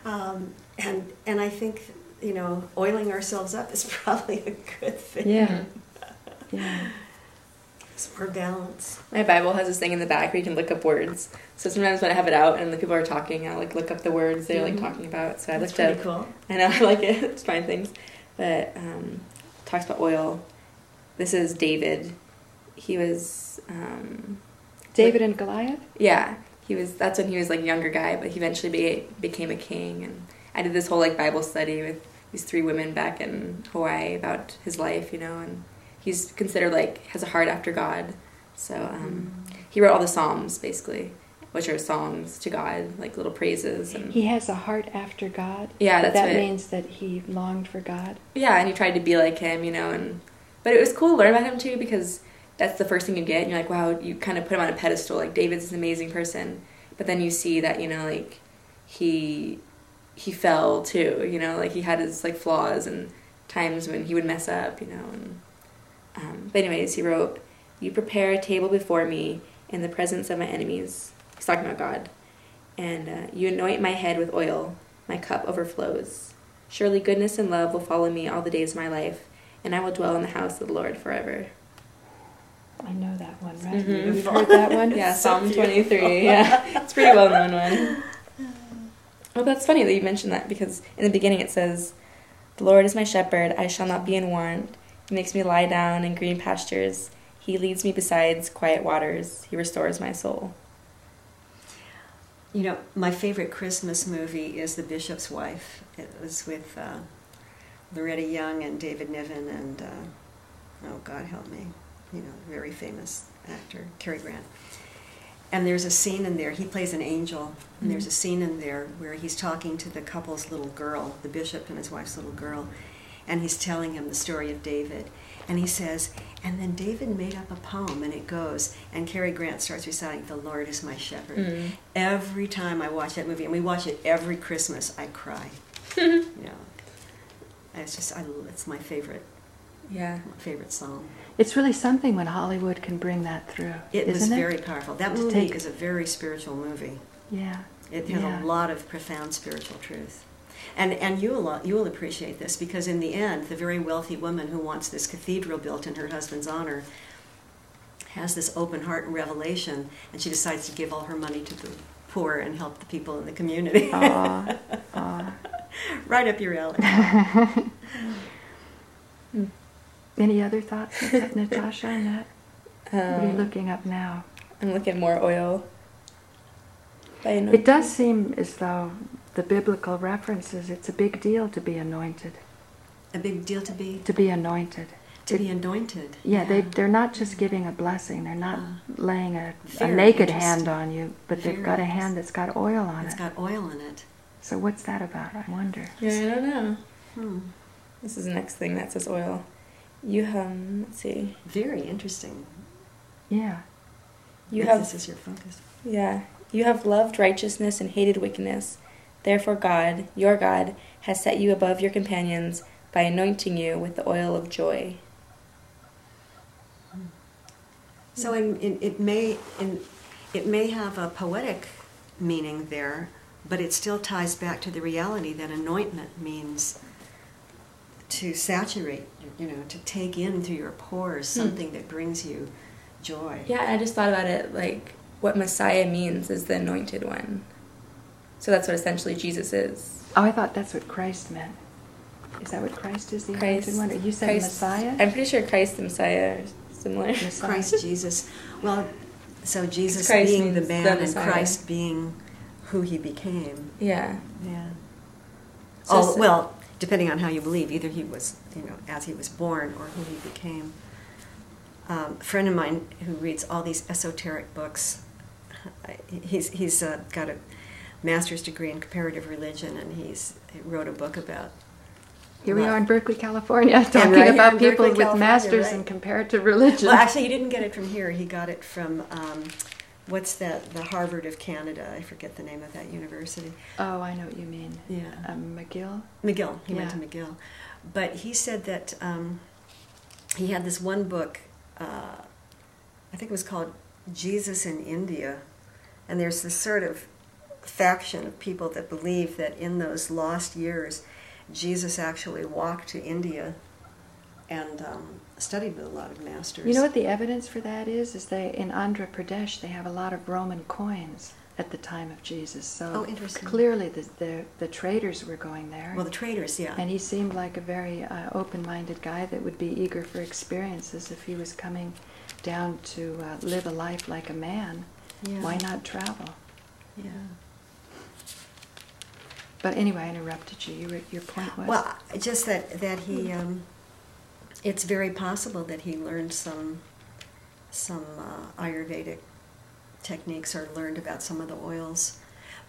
And I think, you know, oiling ourselves up is probably a good thing. Yeah. Yeah. It's more balance. My Bible has this thing in the back where you can look up words. So sometimes when I have it out and the people are talking, I'll like look up the words they're like talking about. So I looked up. That's pretty cool. I know, I like it. Just find things. But talks about oil. This is David. He was David and Goliath? Yeah. That's when he was like a younger guy, but he eventually became a king. And I did this whole like Bible study with these 3 women back in Hawaii about his life, you know, and he's considered like has a heart after God. So he wrote all the Psalms basically, which are songs to God, like little praises. And he has a heart after God? Yeah, that's that means that he longed for God? Yeah, and he tried to be like him, you know, but it was cool to learn about him too, because that's the first thing you get, and you're like, wow, you kind of put him on a pedestal, like David's an amazing person, but then you see that, you know, like he fell too, you know, like he had his like flaws and times when he would mess up, you know, and but anyways, he wrote, "You prepare a table before me in the presence of my enemies." He's talking about God. And you anoint my head with oil, my cup overflows. Surely goodness and love will follow me all the days of my life, and I will dwell in the house of the Lord forever. I know that one, right? Mm-hmm. You've heard that one? Yeah, Psalm 23. Yeah, it's a pretty well-known one. Well, that's funny that you mentioned that, because in the beginning it says, "The Lord is my shepherd, I shall not be in want. He makes me lie down in green pastures. He leads me beside quiet waters. He restores my soul." You know, my favorite Christmas movie is The Bishop's Wife. It was with Loretta Young and David Niven and, oh, God help me, you know, very famous actor, Cary Grant. And there's a scene in there, he plays an angel, and there's a scene in there where he's talking to the couple's little girl, the bishop and his wife's little girl, and he's telling him the story of David. And he says, and then David made up a poem, and it goes, and Cary Grant starts reciting, "The Lord is my shepherd." Every time I watch that movie, and we watch it every Christmas, I cry. You know, it's just, it's my favorite. Yeah, my favorite song. It's really something when Hollywood can bring that through. It was very powerful. That movie is a very spiritual movie. Yeah. It has a lot of profound spiritual truth. And you will appreciate this, because in the end, the very wealthy woman who wants this cathedral built in her husband's honor has this open heart and revelation, and she decides to give all her money to the poor and help the people in the community. Aww. Aww. Right up your alley. Any other thoughts, Natasha, on that? What are you looking up now? I'm looking at more oil. It does seem as though the biblical references, it's a big deal to be anointed. A big deal to be? To be anointed. To be anointed. Yeah, they're not just giving a blessing. They're not laying a naked hand on you, but they've got a hand that's got oil on it. It's got oil in it. So what's that about, I wonder? Yeah, I don't know. This is the next thing that says oil. You have, let's see. Very interesting. Yeah. This is your focus. Yeah. You have loved righteousness and hated wickedness. Therefore God, your God, has set you above your companions by anointing you with the oil of joy. So it may have a poetic meaning there, but it still ties back to the reality that anointment means to saturate, you know, to take in through your pores something that brings you joy. Yeah, I just thought about it like what Messiah means is the anointed one. So that's what essentially Jesus is. Oh, I thought that's what Christ meant. Is that what Christ is, the anointed one? Or you said Christ, Messiah? I'm pretty sure Christ and Messiah are similar. Messiah. Christ Jesus. Well, so Jesus Christ being the means man the and Messiah. Christ being who he became. Yeah. Yeah. So Well, depending on how you believe, either he was, as he was born, or who he became. A friend of mine who reads all these esoteric books, he's got a master's degree in comparative religion, and he wrote a book about. Here we are in Berkeley, California, talking right here about in people Berkeley, with California, masters right. in comparative religion. Well, actually, he didn't get it from here. He got it from, what's that, the Harvard of Canada. I forget the name of that university. Oh, I know what you mean. Yeah. McGill? McGill. He went Yeah. to McGill. But he said that he had this one book, I think it was called Jesus in India. And there's this sort of faction of people that believe that in those lost years, Jesus actually walked to India and studied with a lot of masters. You know what the evidence for that is? Is they in Andhra Pradesh they have a lot of Roman coins at the time of Jesus. So interesting. clearly the traders were going there. Well, the traders, yeah. And he seemed like a very open-minded guy that would be eager for experiences. If he was coming down to live a life like a man, Yeah. why not travel? Yeah. But anyway, I interrupted you. Your point was? Well, just that he, it's very possible that he learned some Ayurvedic techniques or learned about some of the oils.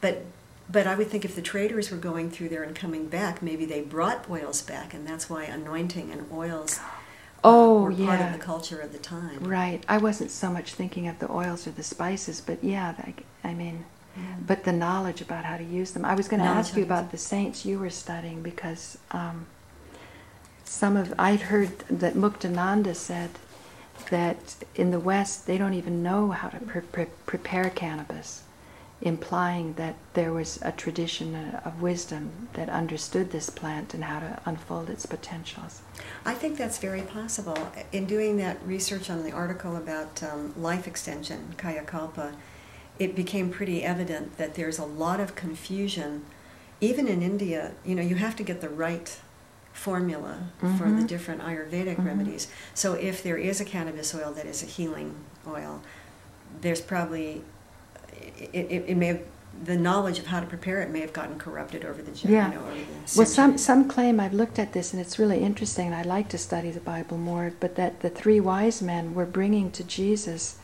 But I would think if the traders were going through there and coming back, maybe they brought oils back, and that's why anointing and oils were part of the culture of the time. Right. I wasn't so much thinking of the oils or the spices, but yeah, but the knowledge about how to use them. I was going to ask you about the saints you were studying because I'd heard that Muktananda said that in the West they don't even know how to prepare cannabis, implying that there was a tradition of wisdom that understood this plant and how to unfold its potentials. I think that's very possible. In doing that research on the article about life extension, Kaya Kalpa, it became pretty evident that there's a lot of confusion. Even in India, you have to get the right formula for the different Ayurvedic remedies. So if there is a cannabis oil that is a healing oil, there's probably, it may have, the knowledge of how to prepare it may have gotten corrupted over the Yeah. over the Well, centuries. some claim, I've looked at this and it's really interesting, and I like to study the Bible more, but that the three wise men were bringing to Jesus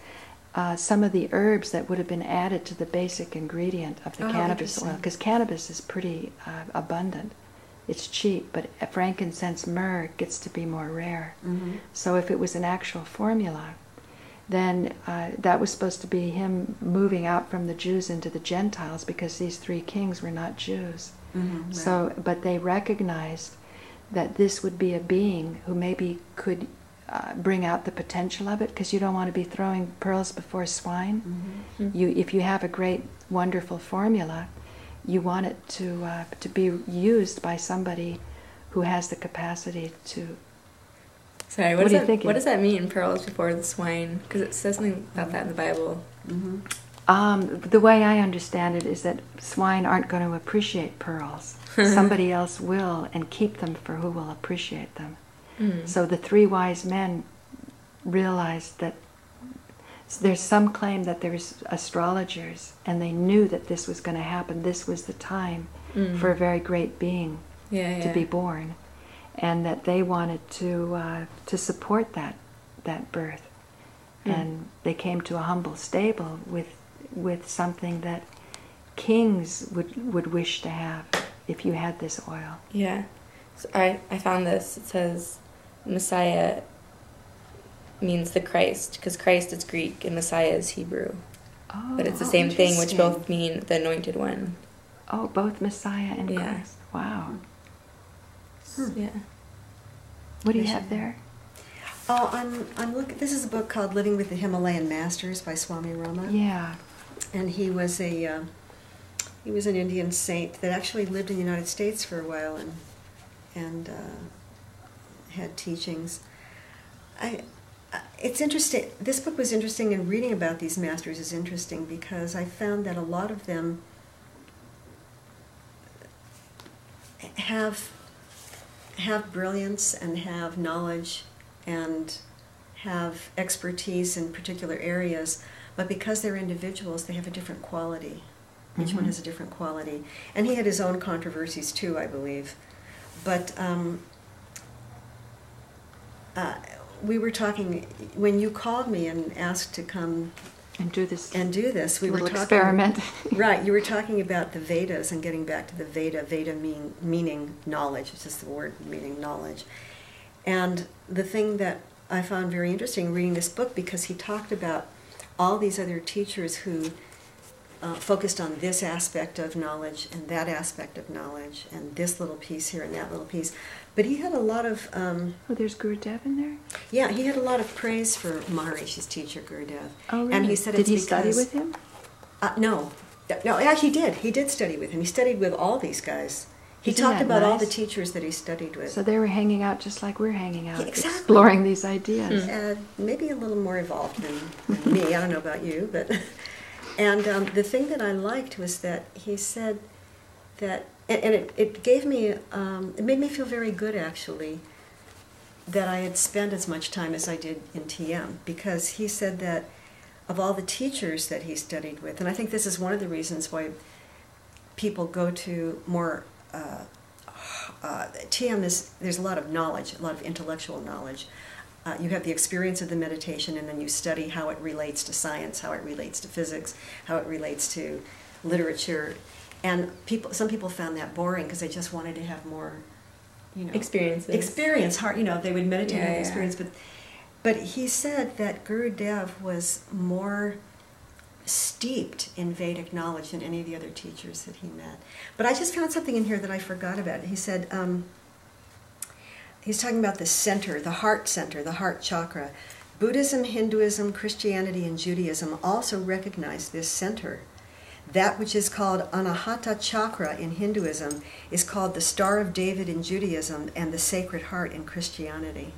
some of the herbs that would have been added to the basic ingredient of the cannabis oil, because cannabis is pretty abundant. It's cheap, but frankincense, myrrh gets to be more rare. So if it was an actual formula, then that was supposed to be him moving out from the Jews into the Gentiles, because these three kings were not Jews. Right. So, but they recognized that this would be a being who maybe could bring out the potential of it, because you don't want to be throwing pearls before swine. If you have a great, wonderful formula, you want it to be used by somebody who has the capacity to. Sorry, what are you thinking? What does that mean, pearls before the swine? Because it says something about that in the Bible. The way I understand it is that swine aren't going to appreciate pearls. Somebody else will, and keep them for who will appreciate them. So the three wise men realized that there's some claim that there's astrologers, and they knew that this was going to happen. This was the time for a very great being to be born, and that they wanted to support that birth. And they came to a humble stable with something that kings would wish to have if you had this oil. Yeah. So I found this. It says Messiah means the Christ, because Christ is Greek and Messiah is Hebrew. But it's the same thing, which both mean the anointed one. Oh, both Messiah and Christ. Wow. Yeah. What do you have there? Oh, I'm looking. This is a book called "Living with the Himalayan Masters" by Swami Rama. Yeah. And he was an Indian saint that actually lived in the United States for a while and had teachings. it's interesting. This book was interesting, and reading about these masters is interesting because I found that a lot of them have brilliance and have knowledge and have expertise in particular areas, but because they're individuals, they have a different quality. Each one has a different quality. And he had his own controversies too, I believe. But we were talking, when you called me and asked to come and do this we were talking experiment. Right, you were talking about the Vedas and getting back to the Veda meaning knowledge. It's just the word meaning knowledge. And the thing that I found very interesting reading this book, because he talked about all these other teachers who focused on this aspect of knowledge and that aspect of knowledge and this little piece here and that little piece. But he had a lot of... there's Gurudev in there? Yeah, he had a lot of praise for Maharishi's teacher, Gurudev. Oh, really? And he said Did he study with him? No. No, yeah, he did. He did study with him. He studied with all these guys. He Isn't talked that about all nice? the teachers that he studied with. So they were hanging out just like we're hanging out, Exactly. exploring these ideas. Maybe a little more evolved than me. I don't know about you, but... And the thing that I liked was that he said that, and it gave me, it made me feel very good actually, that I had spent as much time as I did in TM, because he said that of all the teachers that he studied with, and I think this is one of the reasons why people go to more, TM is, there's a lot of knowledge, a lot of intellectual knowledge. You have the experience of the meditation, and then you study how it relates to science, how it relates to physics, how it relates to literature. And some people found that boring because they just wanted to have more, experience. They would meditate on the experience. But he said that Gurudev was more steeped in Vedic knowledge than any of the other teachers that he met. But I just found something in here that I forgot about. He said... he's talking about the center, the heart center, the heart chakra. Buddhism, Hinduism, Christianity, and Judaism also recognize this center. That which is called Anahata Chakra in Hinduism is called the Star of David in Judaism and the Sacred Heart in Christianity.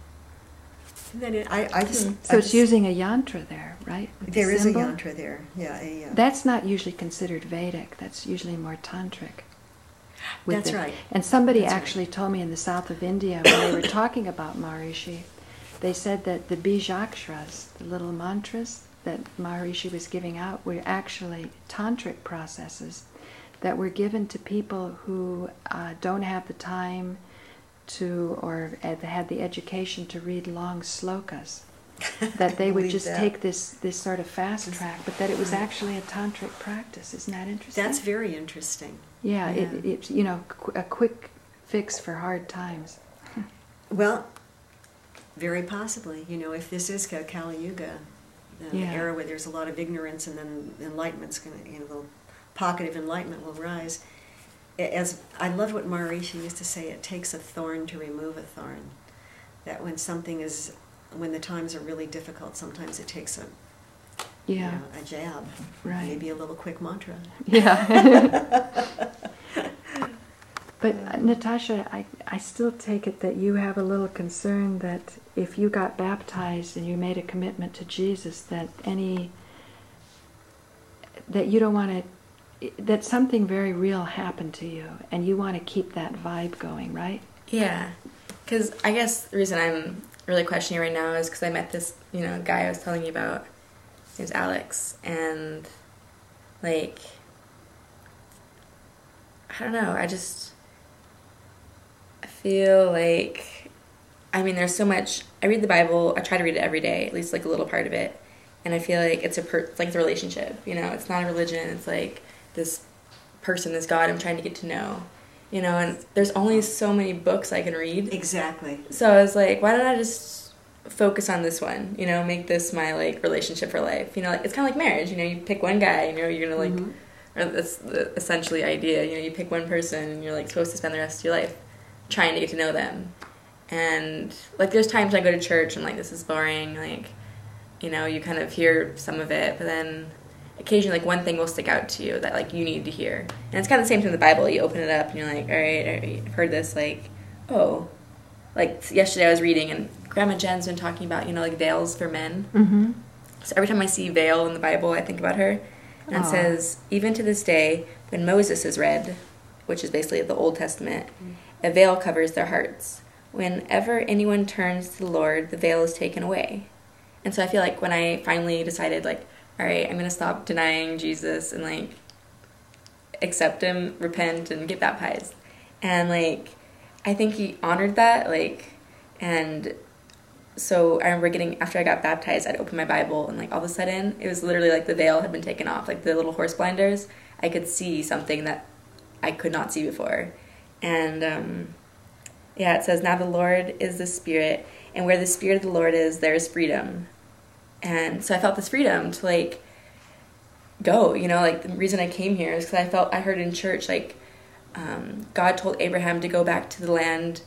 And then it's using a yantra there, right? There is a yantra there. Yeah. That's not usually considered Vedic. That's usually more tantric. That's right. And somebody actually told me in the south of India, when they were talking about Maharishi, they said that the bijakshras, the little mantras that Maharishi was giving out, were actually tantric processes that were given to people who don't have the time to, or had the education to read long slokas. That they would just take this sort of fast track, but that it was actually a tantric practice. Isn't that interesting? That's very interesting. Yeah. It's a quick fix for hard times. Well, very possibly. If this is Kali Yuga, the era where there's a lot of ignorance, and then enlightenment's going to, a little pocket of enlightenment will rise. As I love what Maharishi used to say, it takes a thorn to remove a thorn. That when the times are really difficult, sometimes it takes a jab, right? Maybe a little quick mantra. Yeah. But Natasha, I still take it that you have a little concern that if you got baptized and you made a commitment to Jesus, that you don't want to, that something very real happened to you, and you want to keep that vibe going, right? Yeah, because I guess the reason I'm really questioning right now is because I met this, guy I was telling you about. His name's Alex, and I don't know. I feel like, there's so much. I read the Bible. I try to read it every day, at least a little part of it, and I feel like it's a relationship. It's not a religion. It's like this person, this God I'm trying to get to know. And there's only so many books I can read. Exactly. So I was like, why don't I just focus on this one? Make this my relationship for life. It's kind of like marriage. You pick one guy. You're gonna or that's the essentially idea. You pick one person, and you're supposed to spend the rest of your life trying to get to know them. And there's times I go to church and this is boring. You kind of hear some of it, but then occasionally one thing will stick out to you that you need to hear. And it's kind of the same thing in the Bible. You open it up and you're like, all right, I've heard this, like yesterday I was reading, and Grandma Jen's been talking about, you know, like veils for men. Mm-hmm. So every time I see veil in the Bible, I think about her. And it says, even to this day, when Moses is read, which is basically the Old Testament, a veil covers their hearts. Whenever anyone turns to the Lord, the veil is taken away. And so I feel like when I finally decided, like, all right, I'm going to stop denying Jesus and, like, accept him, repent, and get baptized. And, like, I think he honored that, like, and so I remember after I got baptized, I'd open my Bible, and, like, all of a sudden, it was literally like the veil had been taken off, like the little horse blinders. I could see something that I could not see before. And, yeah, it says, now the Lord is the Spirit, and where the Spirit of the Lord is, there is freedom. And so I felt this freedom to, like, go, you know, like, the reason I came here is because I heard in church, like, God told Abraham to go back to the land,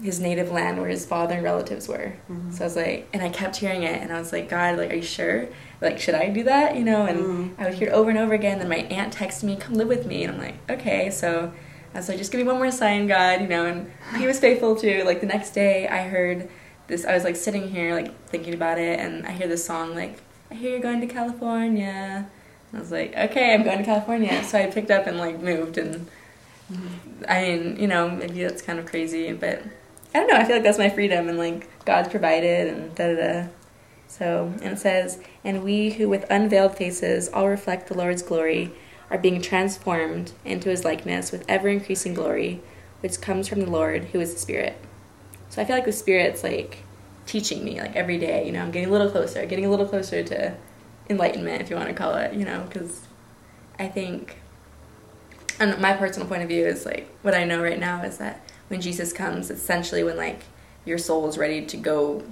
his native land where his father and relatives were. Mm-hmm. So I was like, and I kept hearing it, and I was like, God, like, are you sure? Like, should I do that? You know, and I would hear it over and over again. Then my aunt texted me, come live with me, and I'm like, okay. So I was like, just give me one more sign, God, you know, and he was faithful too. Like, the next day I heard this, I was, like, sitting here, like, thinking about it, and I hear this song, like, I hear you're going to California. And I was like, okay, I'm going to California. So I picked up and, like, moved, and I mean, you know, maybe that's kind of crazy, but I don't know, I feel like that's my freedom, and, like, God's provided, and da-da-da. So, and it says, and we who with unveiled faces all reflect the Lord's glory are being transformed into his likeness with ever-increasing glory, which comes from the Lord, who is the Spirit. So I feel like the Spirit's, like, teaching me, like, every day, you know, I'm getting a little closer to enlightenment, if you want to call it, you know, because I think, and my personal point of view is, like, what I know right now is that when Jesus comes, it's essentially when, like, your soul is ready to go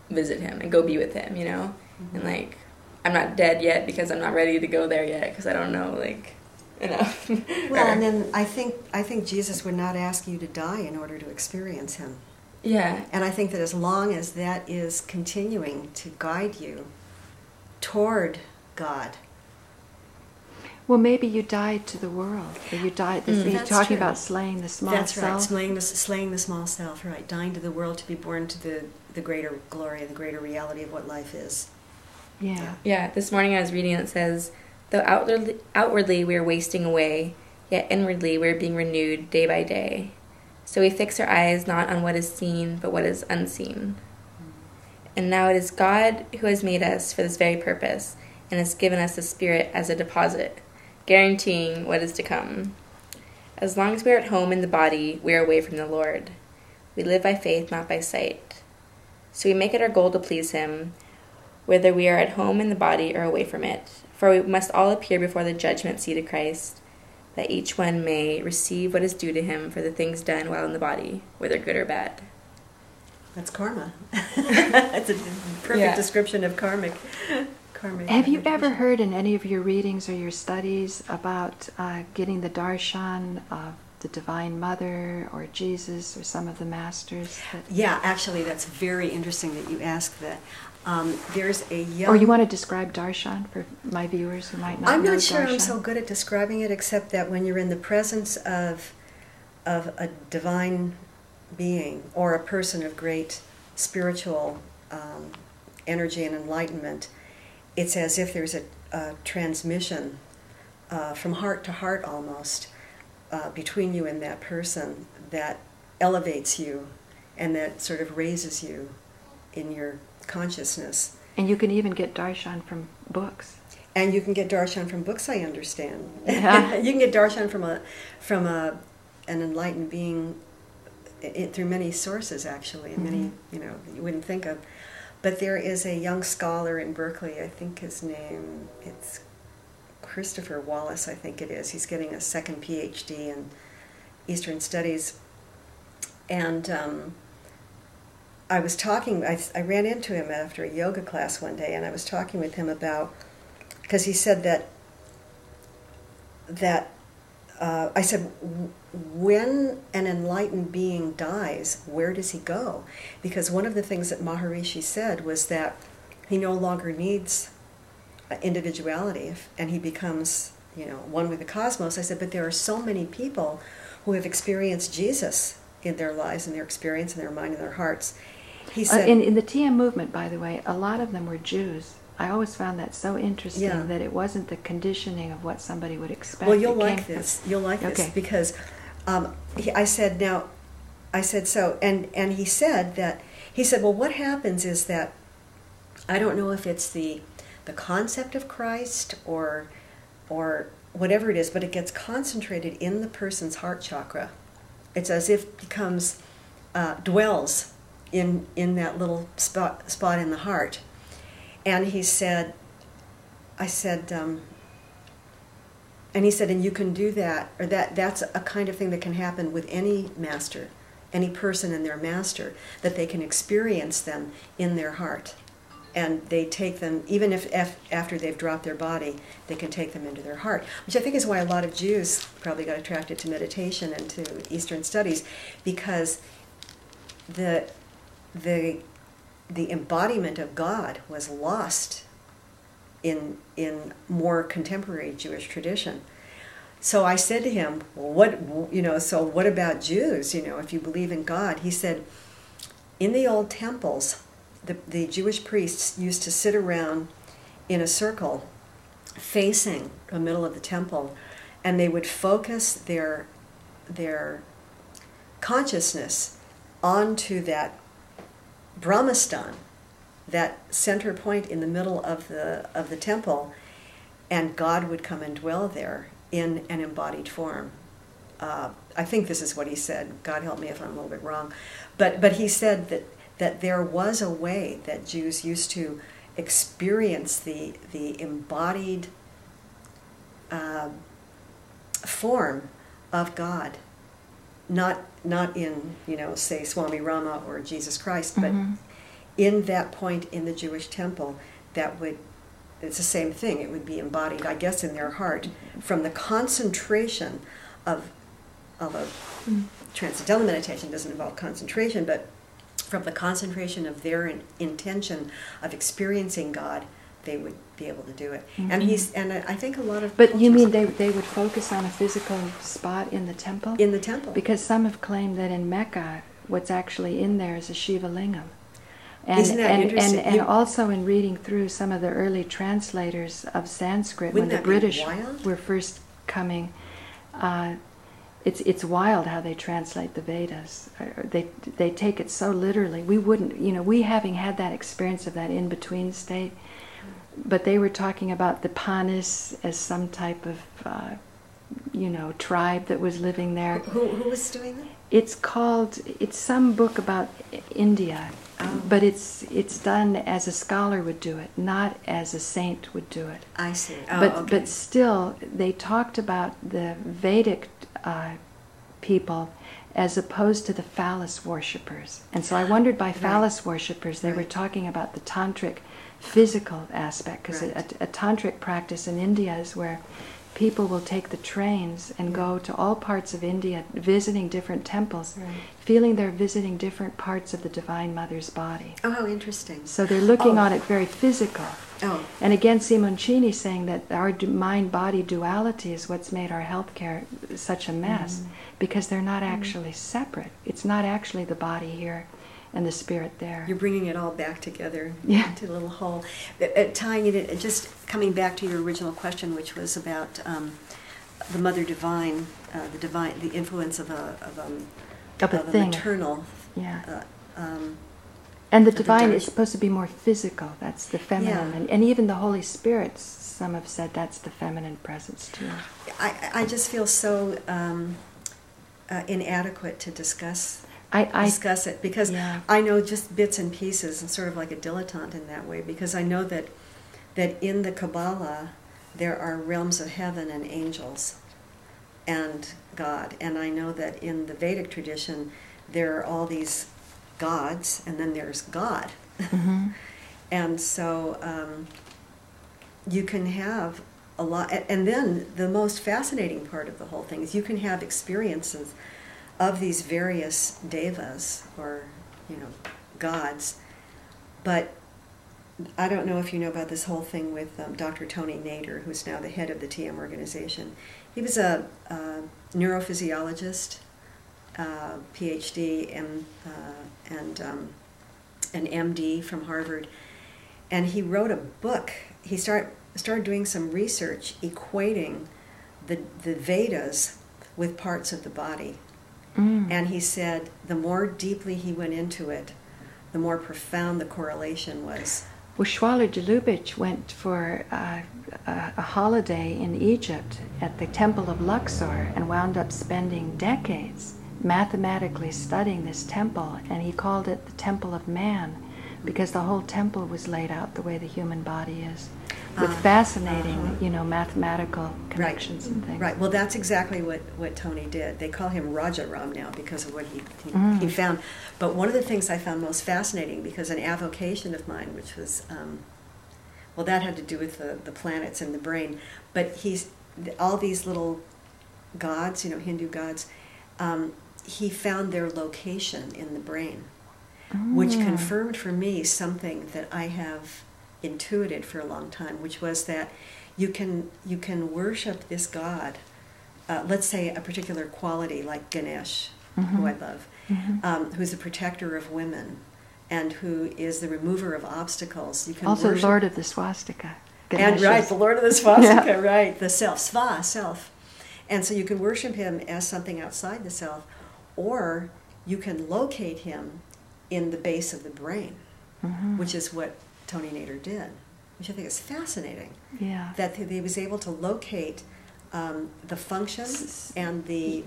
visit him and go be with him, you know, and, like, I'm not dead yet because I'm not ready to go there yet because I don't know, like, enough. Well, and then I think Jesus would not ask you to die in order to experience him. Yeah. And I think that as long as that is continuing to guide you toward God. Well, maybe you died to the world. Or you died. You're talking about slaying the small self. That's right. Slaying the small self. Right. Dying to the world to be born to the greater glory, the greater reality of what life is. Yeah. Yeah. This morning I was reading, it says, though outwardly we are wasting away, yet inwardly we are being renewed day by day. So we fix our eyes not on what is seen, but what is unseen. And now it is God who has made us for this very purpose, and has given us the Spirit as a deposit, guaranteeing what is to come. As long as we are at home in the body, we are away from the Lord. We live by faith, not by sight. So we make it our goal to please him, whether we are at home in the body or away from it. For we must all appear before the judgment seat of Christ, that each one may receive what is due to him for the things done while in the body, whether good or bad. That's karma. That's a perfect description of karmic. Have you ever heard in any of your readings or your studies about getting the darshan of the Divine Mother or Jesus or some of the masters? Yeah, actually, that's very interesting that you ask that. There's a young... Or you want to describe darshan for my viewers who might not know I'm not sure darshan? I'm so good at describing it, except that when you're in the presence of a divine being or a person of great spiritual energy and enlightenment, it's as if there's a transmission from heart to heart almost between you and that person that elevates you and that sort of raises you in your consciousness. And you can even get darshan from books. And you can get darshan from books, I understand. Yeah. You can get darshan from an enlightened being through many sources, actually, and many, you wouldn't think of. But there is a young scholar in Berkeley, I think his name, it's Christopher Wallace, I think it is. He's getting a second PhD in Eastern Studies. And I was talking, I ran into him after a yoga class one day, and I was talking with him about, because he said that I said, when an enlightened being dies, where does he go? Because one of the things that Maharishi said was that he no longer needs individuality, and he becomes, one with the cosmos. I said, but there are so many people who have experienced Jesus in their lives and their experience and their mind and their hearts. He said, in the TM movement, by the way, a lot of them were Jews. I always found that so interesting, that it wasn't the conditioning of what somebody would expect. Well, you'll like this. You'll like this because I said, so, and he said, well, what happens is that I don't know if it's the concept of Christ or whatever it is, but it gets concentrated in the person's heart chakra. It's as if it becomes dwells in that little spot in the heart. And he said, and you can do that, or that's a kind of thing that can happen with any master, any person and their master, that they can experience them in their heart. And they take them, even if after they've dropped their body, they can take them into their heart. Which I think is why a lot of Jews probably got attracted to meditation and to Eastern studies, because the embodiment of God was lost in more contemporary Jewish tradition. So I said to him, well, so what about Jews, if you believe in God? He said, in the old temples, the Jewish priests used to sit around in a circle facing the middle of the temple, and they would focus their consciousness onto that Brahmastan, that center point in the middle of the temple, and God would come and dwell there in an embodied form. I think this is what he said. God help me if I'm a little bit wrong. But he said that there was a way that Jews used to experience the embodied form of God, not in, say, Swami Rama or Jesus Christ, but in that point in the Jewish temple, it's the same thing. It would be embodied, I guess, in their heart from the concentration of a transcendental meditation. Doesn't involve concentration, but from the concentration of their intention of experiencing God, they would be able to do it. And I think a lot of But you mean they would focus on a physical spot in the temple? In the temple. Because some have claimed that in Mecca, what's actually in there is a Shiva lingam. Isn't that interesting? And also in reading through some of the early translators of Sanskrit, when the British were first coming, it's wild how they translate the Vedas. They take it so literally. We wouldn't, we having had that experience of that in-between state, but they were talking about the Panis as some type of, tribe that was living there. Who was doing that? It's some book about India, but it's done as a scholar would do it, not as a saint would do it. I see. But still, they talked about the Vedic people as opposed to the phallus worshippers. And so I wondered, by phallus worshippers, they were talking about the tantric physical aspect, because a tantric practice in India is where people will take the trains and go to all parts of India, visiting different temples, feeling they're visiting different parts of the Divine Mother's body. Oh, how interesting. So they're looking on it very physical. Oh. And again, Simoncini saying that our mind-body duality is what's made our healthcare such a mess, because they're not actually separate. It's not actually the body here and the spirit there. You're bringing it all back together into a little whole. Tying it in, just coming back to your original question, which was about the Mother Divine, the influence of an eternal. Yeah. And the divine is supposed to be more physical. That's the feminine. And even the Holy Spirit, some have said that's the feminine presence too. I just feel so inadequate to discuss it, because I know just bits and pieces, and sort of like a dilettante in that way, because I know that in the Kabbalah there are realms of heaven and angels and God, and I know that in the Vedic tradition there are all these gods, and then there's God. And so you can have a lot, and then the most fascinating part of the whole thing is you can have experiences of these various devas, or gods. But I don't know if you know about this whole thing with Dr. Tony Nader, who's now the head of the TM organization. He was a neurophysiologist, PhD and an MD from Harvard, and he wrote a book. He started doing some research equating the Vedas with parts of the body. And he said the more deeply he went into it, the more profound the correlation was. Well, Schwaller de Lubitsch went for a holiday in Egypt at the Temple of Luxor and wound up spending decades mathematically studying this temple, and he called it the Temple of Man because the whole temple was laid out the way the human body is, with fascinating, mathematical connections and things. Right. Well, that's exactly what Tony did. They call him Rajaram now because of what he found. But one of the things I found most fascinating, because an avocation of mine, which was, that had to do with the planets and the brain, but all these little gods, Hindu gods, he found their location in the brain, which confirmed for me something that I have intuited for a long time, which was that you can worship this god, let's say a particular quality like Ganesh, who I love, who's a protector of women and who is the remover of obstacles. You can also worship, Lord of the swastika. And right, the Lord of the swastika, right, the self, self. And so you can worship him as something outside the self, or you can locate him in the base of the brain, which is what Tony Nader did, which I think is fascinating. Yeah. That he was able to locate the function and the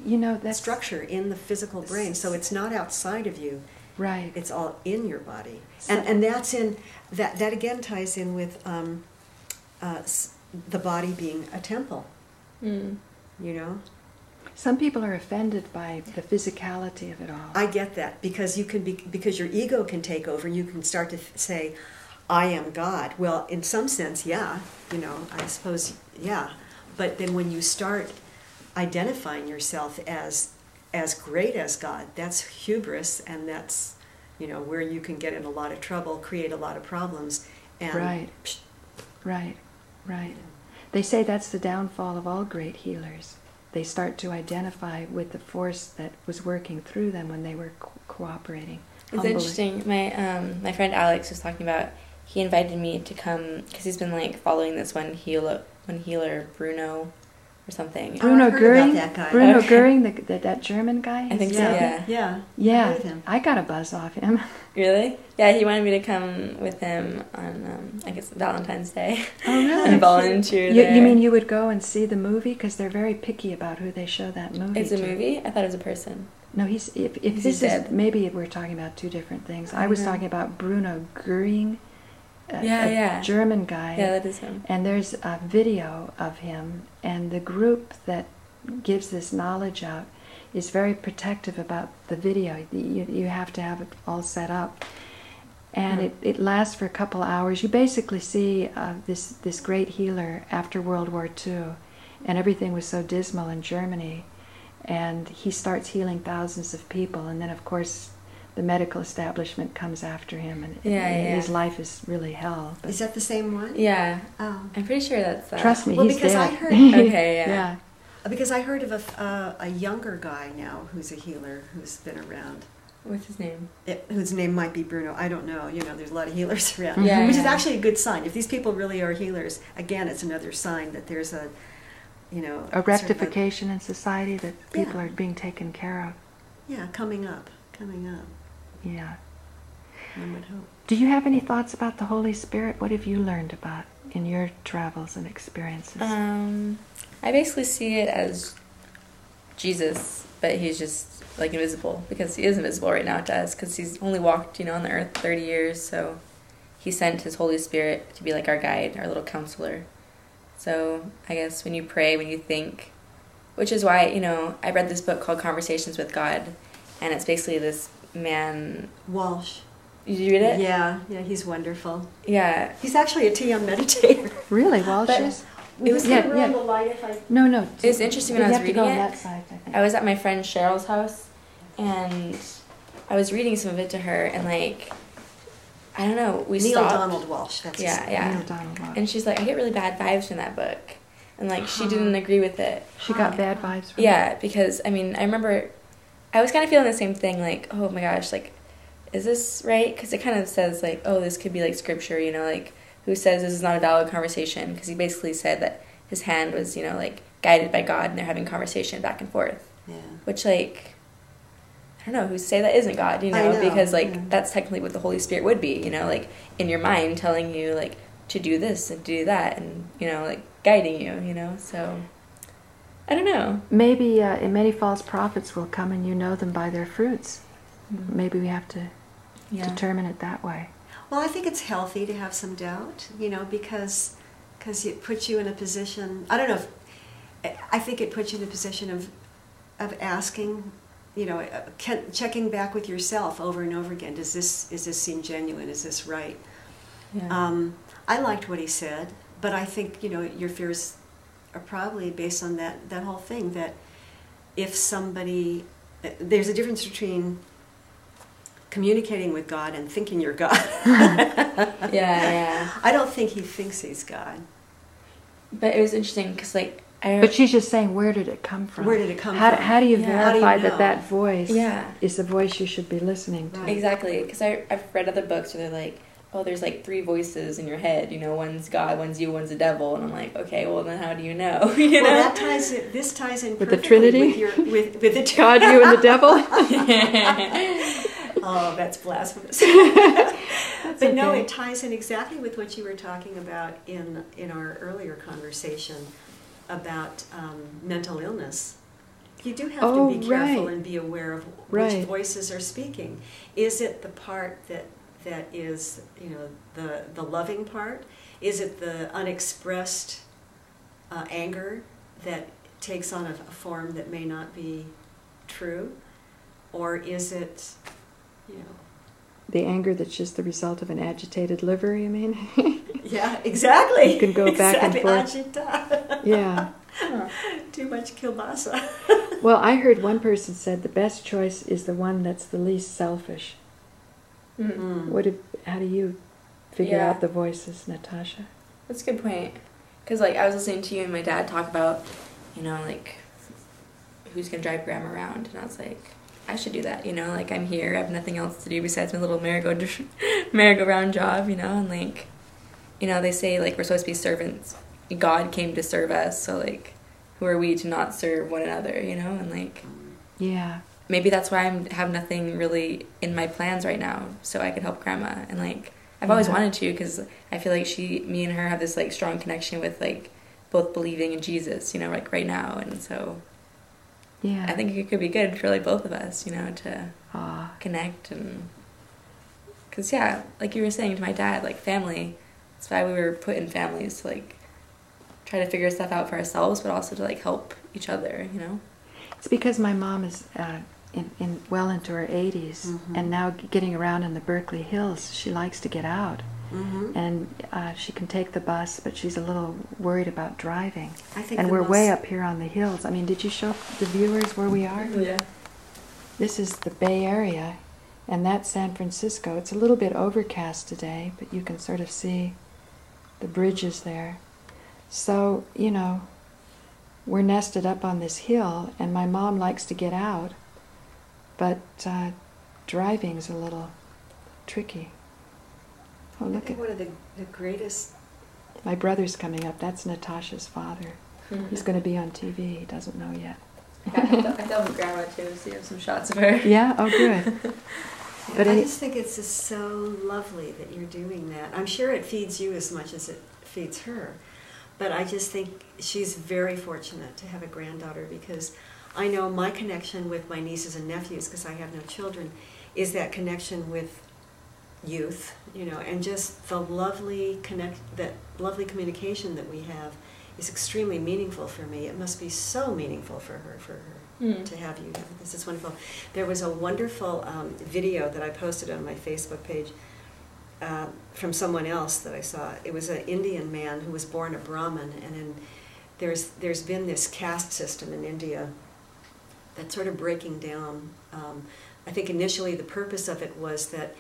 structure in the physical brain. So it's not outside of you. Right. It's all in your body. And that's that again ties in with the body being a temple. Some people are offended by the physicality of it all. I get that, because because your ego can take over and you can start to say, I am God. Well, in some sense, yeah, I suppose, yeah. But then when you start identifying yourself as great as God, that's hubris, and that's, where you can get in a lot of trouble, create a lot of problems. And Right. They say that's the downfall of all great healers. They start to identify with the force that was working through them when they were cooperating. It's interesting. My friend Alex was talking about, he invited me to come because he's been following this one healer Bruno or something. Bruno Goering, that guy. Bruno Goering, that German guy. I think so. Yeah. I got a buzz off him. Really? Yeah, he wanted me to come with him on I guess Valentine's Day. Oh, really? And volunteer there. You mean you would go and see the movie, because they're very picky about who they show that movie. It's a movie? I thought it was a person. No, if this is, maybe we're talking about two different things. I was talking about Bruno Goering, a German guy. Yeah, that is him. And there's a video of him, and the group that gives this knowledge out is very protective about the video. You have to have it all set up. And it lasts for a couple hours. You basically see this great healer after World War II, and everything was so dismal in Germany. And he starts healing thousands of people, and then of course the medical establishment comes after him, and his life is really hell. Is that the same one? Yeah. Oh. I'm pretty sure that's that. Trust me, he's dead. I heard... Okay, yeah. Because I heard of a younger guy now who's a healer who's been around. What's his name? Whose name might be Bruno. I don't know. There's a lot of healers around. Which is actually a good sign. If these people really are healers, again, it's another sign that there's a rectification in society, that people are being taken care of. Yeah, coming up. Yeah. One would hope. Do you have any thoughts about the Holy Spirit? What have you learned about in your travels and experiences? I basically see it as Jesus, but he's just invisible, because he is invisible right now to us, because he's only walked on the earth 30 years, so he sent his Holy Spirit to be our guide, our little counselor. So I guess when you pray, when you think, which is why I read this book called Conversations with God, and it's basically this man, Walsh. Did you read it? Yeah, he's wonderful. Yeah, he's actually a TM meditator. Really, Walsh is? It was the light if I... No. It's interesting when I was reading it. That side, I think. I was at my friend Cheryl's house, and I was reading some of it to her, and I don't know, we Neil stopped. Donald Walsh. That's his name. Yeah. Neil Donald Walsh. And she's like, I get really bad vibes from that book, and she didn't agree with it. She got bad vibes from it? Yeah, because I remember I was kind of feeling the same thing, like, oh my gosh, like, is this right? Because it kind of says, like, oh, this could be, like, scripture, you know, like, who says this is not a dialogue conversation? Because he basically said that his hand was, you know, like, guided by God, and they're having conversation back and forth. Yeah. Which, like, I don't know, who's to say that isn't God, you know? Because, like, that's technically what the Holy Spirit would be, you know, like, in your mind telling you, like, to do this and do that, and, you know, like, guiding you, you know? So, I don't know. Maybe many false prophets will come and you know them by their fruits. Mm-hmm. Maybe we have to determine it that way. Well, I think it's healthy to have some doubt, you know, because it puts you in a position, I don't know, I think it puts you in a position of asking, you know, checking back with yourself over and over again. Does this seem genuine? Is this right? Yeah. I liked what he said, but I think, you know, your fears are probably based on that whole thing, that if somebody, there's a difference between communicating with God and thinking you're God. Yeah. I don't think he thinks he's God. But it was interesting because, like, but she's just saying, where did it come from? Where did it come from? How do you How verify do you know? that voice is the voice you should be listening to? Right. Exactly, because I've read other books where they're like, oh, there's like 3 voices in your head, you know, one's God, one's you, one's the devil, and I'm like, okay, well then how do you know? You know? Well, this ties in with the Trinity, with the God, you, and the devil. Oh, that's blasphemous. But no, it ties in exactly with what you were talking about in our earlier conversation about mental illness. You do have to be careful and be aware of which voices are speaking. Is it the part that is, you know, the loving part? Is it the unexpressed anger that takes on a form that may not be true? Or is it, you know... The anger that's just the result of an agitated liver, you mean? Yeah, exactly. You can go back and forth. Agita. Yeah. Too much kielbasa. Well, I heard one person said the best choice is the one that's the least selfish. Mm-hmm. How do you figure out the voices, Natasha? That's a good point. Because, like, I was listening to you and my dad talk about, you know, like, who's going to drive Grandma around. And I was like, I should do that, you know? Like, I'm here. I have nothing else to do besides my little merry-go-round job, you know? And, like, you know, they say, like, we're supposed to be servants. God came to serve us. So, like, who are we to not serve one another, you know? And, like... Yeah. Maybe that's why I have nothing really in my plans right now, so I could help Grandma. And, like, I've always wanted to, because I feel like me and her have this, like, strong connection with, like, both believing in Jesus, you know, like, right now. And so I think it could be good for, like, both of us, you know, to connect. And because, like you were saying to my dad, like, family, that's why we were put in families, to, like, try to figure stuff out for ourselves, but also to, like, help each other, you know? It's because my mom is... well into her 80s, and now getting around in the Berkeley Hills, she likes to get out. And she can take the bus, but she's a little worried about driving. And we're way up here on the hills. I mean, did you show the viewers where we are? Yeah. This is the Bay Area, and that's San Francisco. It's a little bit overcast today, but you can sort of see the bridges there. So, you know, we're nested up on this hill, and my mom likes to get out. But driving's a little tricky. Oh, look at one of the greatest... My brother's coming up. That's Natasha's father. He's going to be on TV. He doesn't know yet. I filmed Grandma too, so you have some shots of her. Yeah? Oh, good. But I just think it's just so lovely that you're doing that. I'm sure it feeds you as much as it feeds her. But I just think she's very fortunate to have a granddaughter, because I know my connection with my nieces and nephews, because I have no children, is that connection with youth, you know, and just the lovely communication that we have is extremely meaningful for me. It must be so meaningful for her to have you. This is wonderful. There was a wonderful video that I posted on my Facebook page from someone else that I saw. It was an Indian man who was born a Brahmin, and there's been this caste system in India that's sort of breaking down. I think initially the purpose of it was that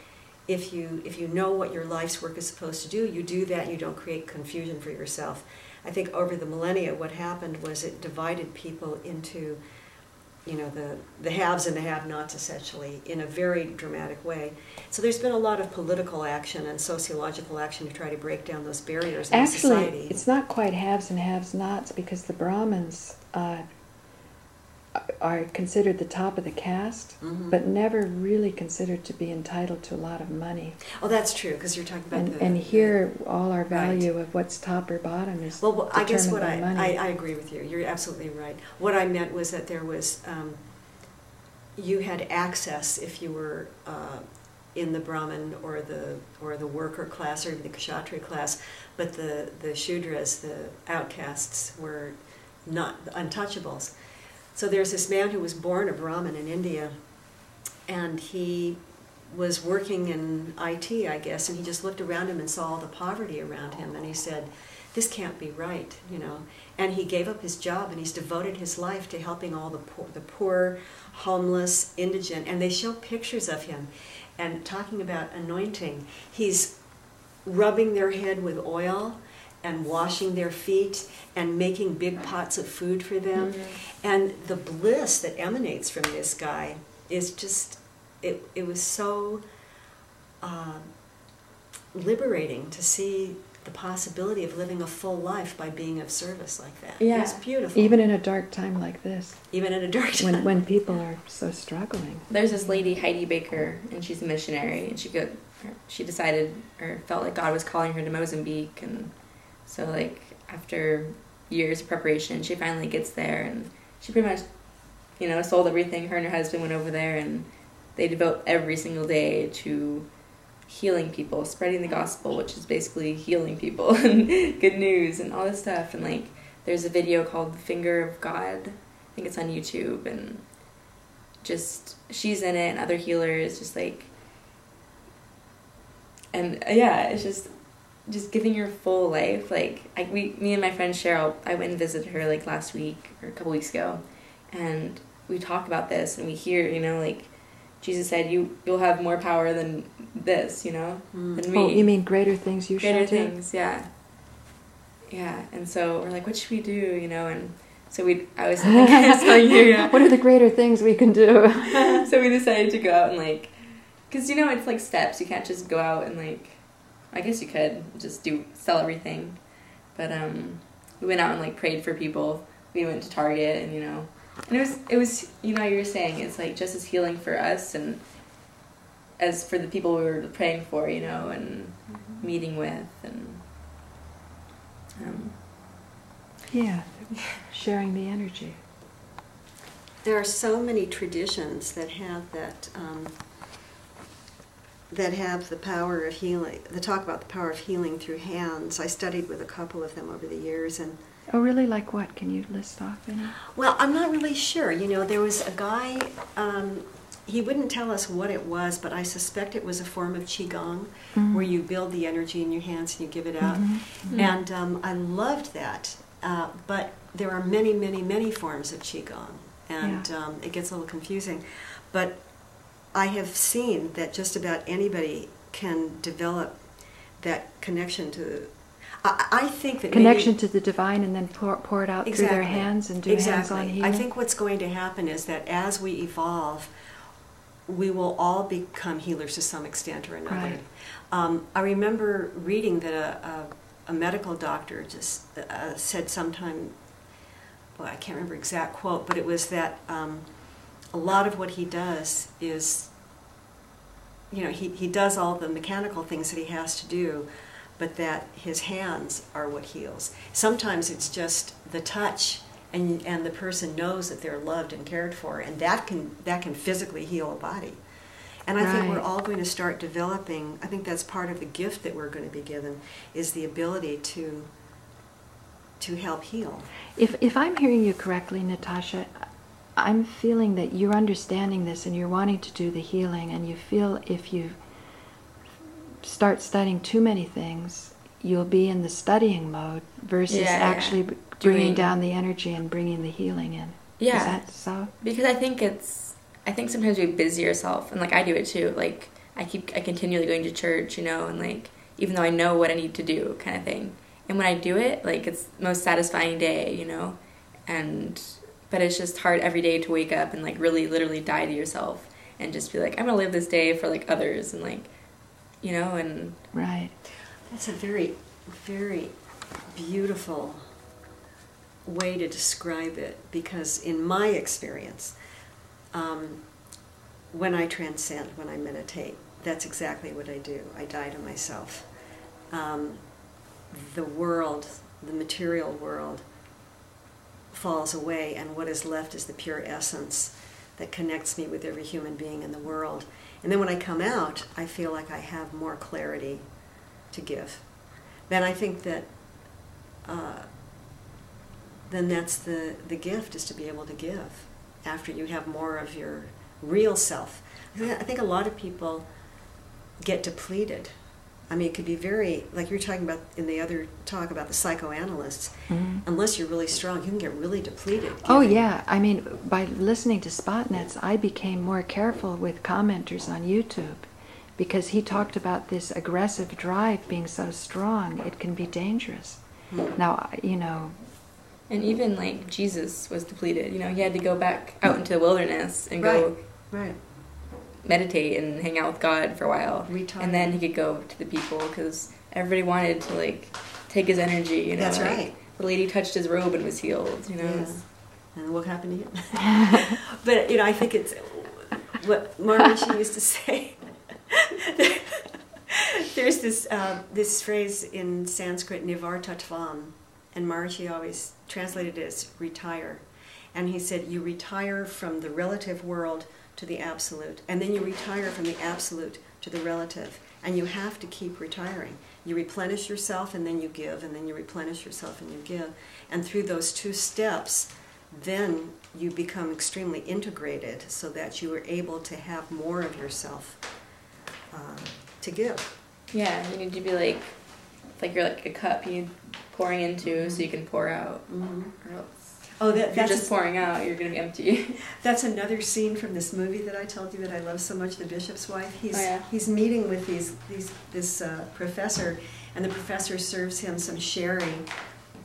if you know what your life's work is supposed to do, you do that, you don't create confusion for yourself. I think over the millennia what happened was it divided people into the haves and the have-nots, essentially, in a very dramatic way. So there's been a lot of political action and sociological action to try to break down those barriers in society. Actually, it's not quite haves and have-nots, because the Brahmins are considered the top of the caste, but never really considered to be entitled to a lot of money. Oh, that's true, because you're talking about and here, all our value of what's top or bottom is well, I guess what by money. I agree with you. You're absolutely right. What I meant was that there was, you had access if you were in the Brahmin or the worker class or even the Kshatriya class, but the Shudras, the outcasts, were not untouchables. So there's this man who was born a Brahmin in India, and he was working in IT, I guess, and he just looked around him and saw all the poverty around him, and he said, this can't be right, And he gave up his job, and he's devoted his life to helping all the poor, homeless, indigent, and they show pictures of him. And talking about anointing, he's rubbing their head with oil and washing their feet and making big pots of food for them. And the bliss that emanates from this guy is just, it was so liberating to see the possibility of living a full life by being of service like that. Yeah. It's beautiful. Even in a dark time like this. Even in a dark time. When people are so struggling. There's this lady, Heidi Baker, and she's a missionary, and she decided, or felt like God was calling her to Mozambique, and so like after years of preparation, she finally gets there, and she pretty much, sold everything. Her and her husband went over there, and they devote every single day to healing people, spreading the gospel, which is basically healing people and good news and all this stuff. And like there's a video called The Finger of God, I think it's on YouTube, and just she's in it and other healers, just like, and it's just giving your full life. Like me and my friend Cheryl, I went and visited her like last week or a couple weeks ago, and we talk about this, and we hear, like Jesus said, you'll have more power than this, than me. Oh, you mean greater things you shall do? Greater things, yeah. Yeah, and so we're like, what should we do, And so I was telling you, what are the greater things we can do? So we decided to go out and because it's like steps. You can't just go out and I guess you could just sell everything. But we went out and prayed for people. We went to Target and, and it was you were saying, it's just as healing for us and as for the people we were praying for, and meeting with, and sharing the energy. There are so many traditions that have that have the power of healing. They talk about the power of healing through hands. I studied with a couple of them over the years, and oh, really? Like what? Can you list off any? Well, I'm not really sure. There was a guy, he wouldn't tell us what it was, but I suspect it was a form of Qigong, where you build the energy in your hands and you give it out. And I loved that. But there are many, many, many forms of Qigong, and it gets a little confusing. But I have seen that just about anybody can develop that connection to... I think that connection to the divine, and then pour it out through their hands and do hands-on healing. I think what's going to happen is that as we evolve, we will all become healers to some extent or another. Right. I remember reading that a medical doctor just said sometime, well, I can't remember exact quote, but it was that a lot of what he does is, he does all the mechanical things that he has to do, but that his hands are what heals. Sometimes it's just the touch, and the person knows that they're loved and cared for, and that can physically heal a body. And I think we're all going to start developing, I think that's part of the gift that we're going to be given, is the ability to help heal. If I'm hearing you correctly, Natasha, I'm feeling that you're understanding this and you're wanting to do the healing, and you feel if you start studying too many things, you'll be in the studying mode versus actually bringing down the energy and bringing the healing in. Yeah. Is that so? Because I think sometimes we busy yourself, and I do it too. I continually going to church, and even though I know what I need to do, kind of thing. And when I do it, it's the most satisfying day, but but it's just hard every day to wake up and like really literally die to yourself and just be like, I'm gonna live this day for like others, and like, you know, and Right. That's a very, very beautiful way to describe it, because in my experience, when I transcend, when I meditate, that's exactly what I do. I die to myself. The world, the material world, falls away, and what is left is the pure essence that connects me with every human being in the world. And then when I come out, I feel like I have more clarity to give. Then I think that then that's the gift, is to be able to give after you have more of your real self. I think a lot of people get depleted. I mean, it could be very, like you were talking about in the other talk about the psychoanalysts, unless you're really strong, you can get really depleted. Oh, yeah. I mean, by listening to Spotnitz, I became more careful with commenters on YouTube, because he talked about this aggressive drive being so strong, it can be dangerous. Now, you know... And even like Jesus was depleted, you know, he had to go back out into the wilderness and go meditate and hang out with God for a while. And then he could go to the people, because everybody wanted to like take his energy, you know. That's like, right. The lady touched his robe and was healed, you know. Yeah. And what happened to you? But, you know, I think it's what Maharishi used to say. There's this phrase in Sanskrit, nivartatvam, and Maharishi always translated it as retire. And he said, you retire from the relative world to the absolute, and then you retire from the absolute to the relative, and you have to keep retiring. You replenish yourself, and then you give, and then you replenish yourself, and you give. And through those two steps, then you become extremely integrated, so that you are able to have more of yourself to give. Yeah, you need to be like you're like a cup you need pouring into so you can pour out. Or else if you're just pouring out, you're going to be empty. That's another scene from this movie that I told you that I love so much, The Bishop's Wife. He's meeting with this professor, and the professor serves him some sherry,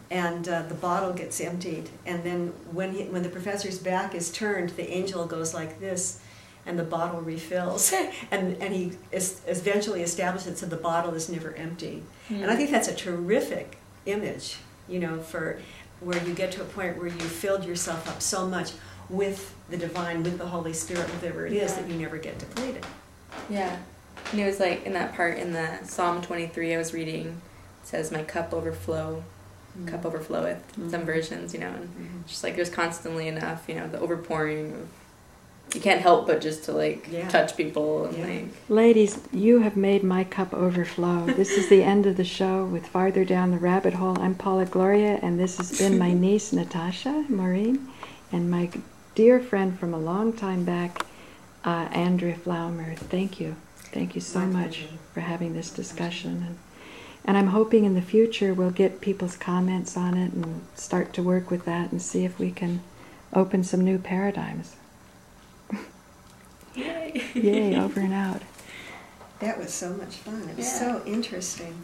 and the bottle gets emptied. And then when the professor's back is turned, the angel goes like this, and the bottle refills. and he eventually establishes it so the bottle is never empty. And I think that's a terrific image, you know, for where you get to a point where you filled yourself up so much with the divine, with the Holy Spirit, whatever it is, that you never get depleted. Yeah. And it was like in that part in the Psalm 23 I was reading, it says, my cup overfloweth, some versions, you know, and just like there's constantly enough, you know, the overpouring of, you can't help but just to like touch people and like... Ladies, you have made my cup overflow. This is the end of the show with Farther Down the Rabbit Hole. I'm Paula Gloria, and this has been my niece Natasha Maureen, and my dear friend from a long time back, Andrea Flaumer. Thank you. Thank you so much for having this discussion. And I'm hoping in the future we'll get people's comments on it and start to work with that and see if we can open some new paradigms. Yay! Yay, over and out. That was so much fun. It was so interesting.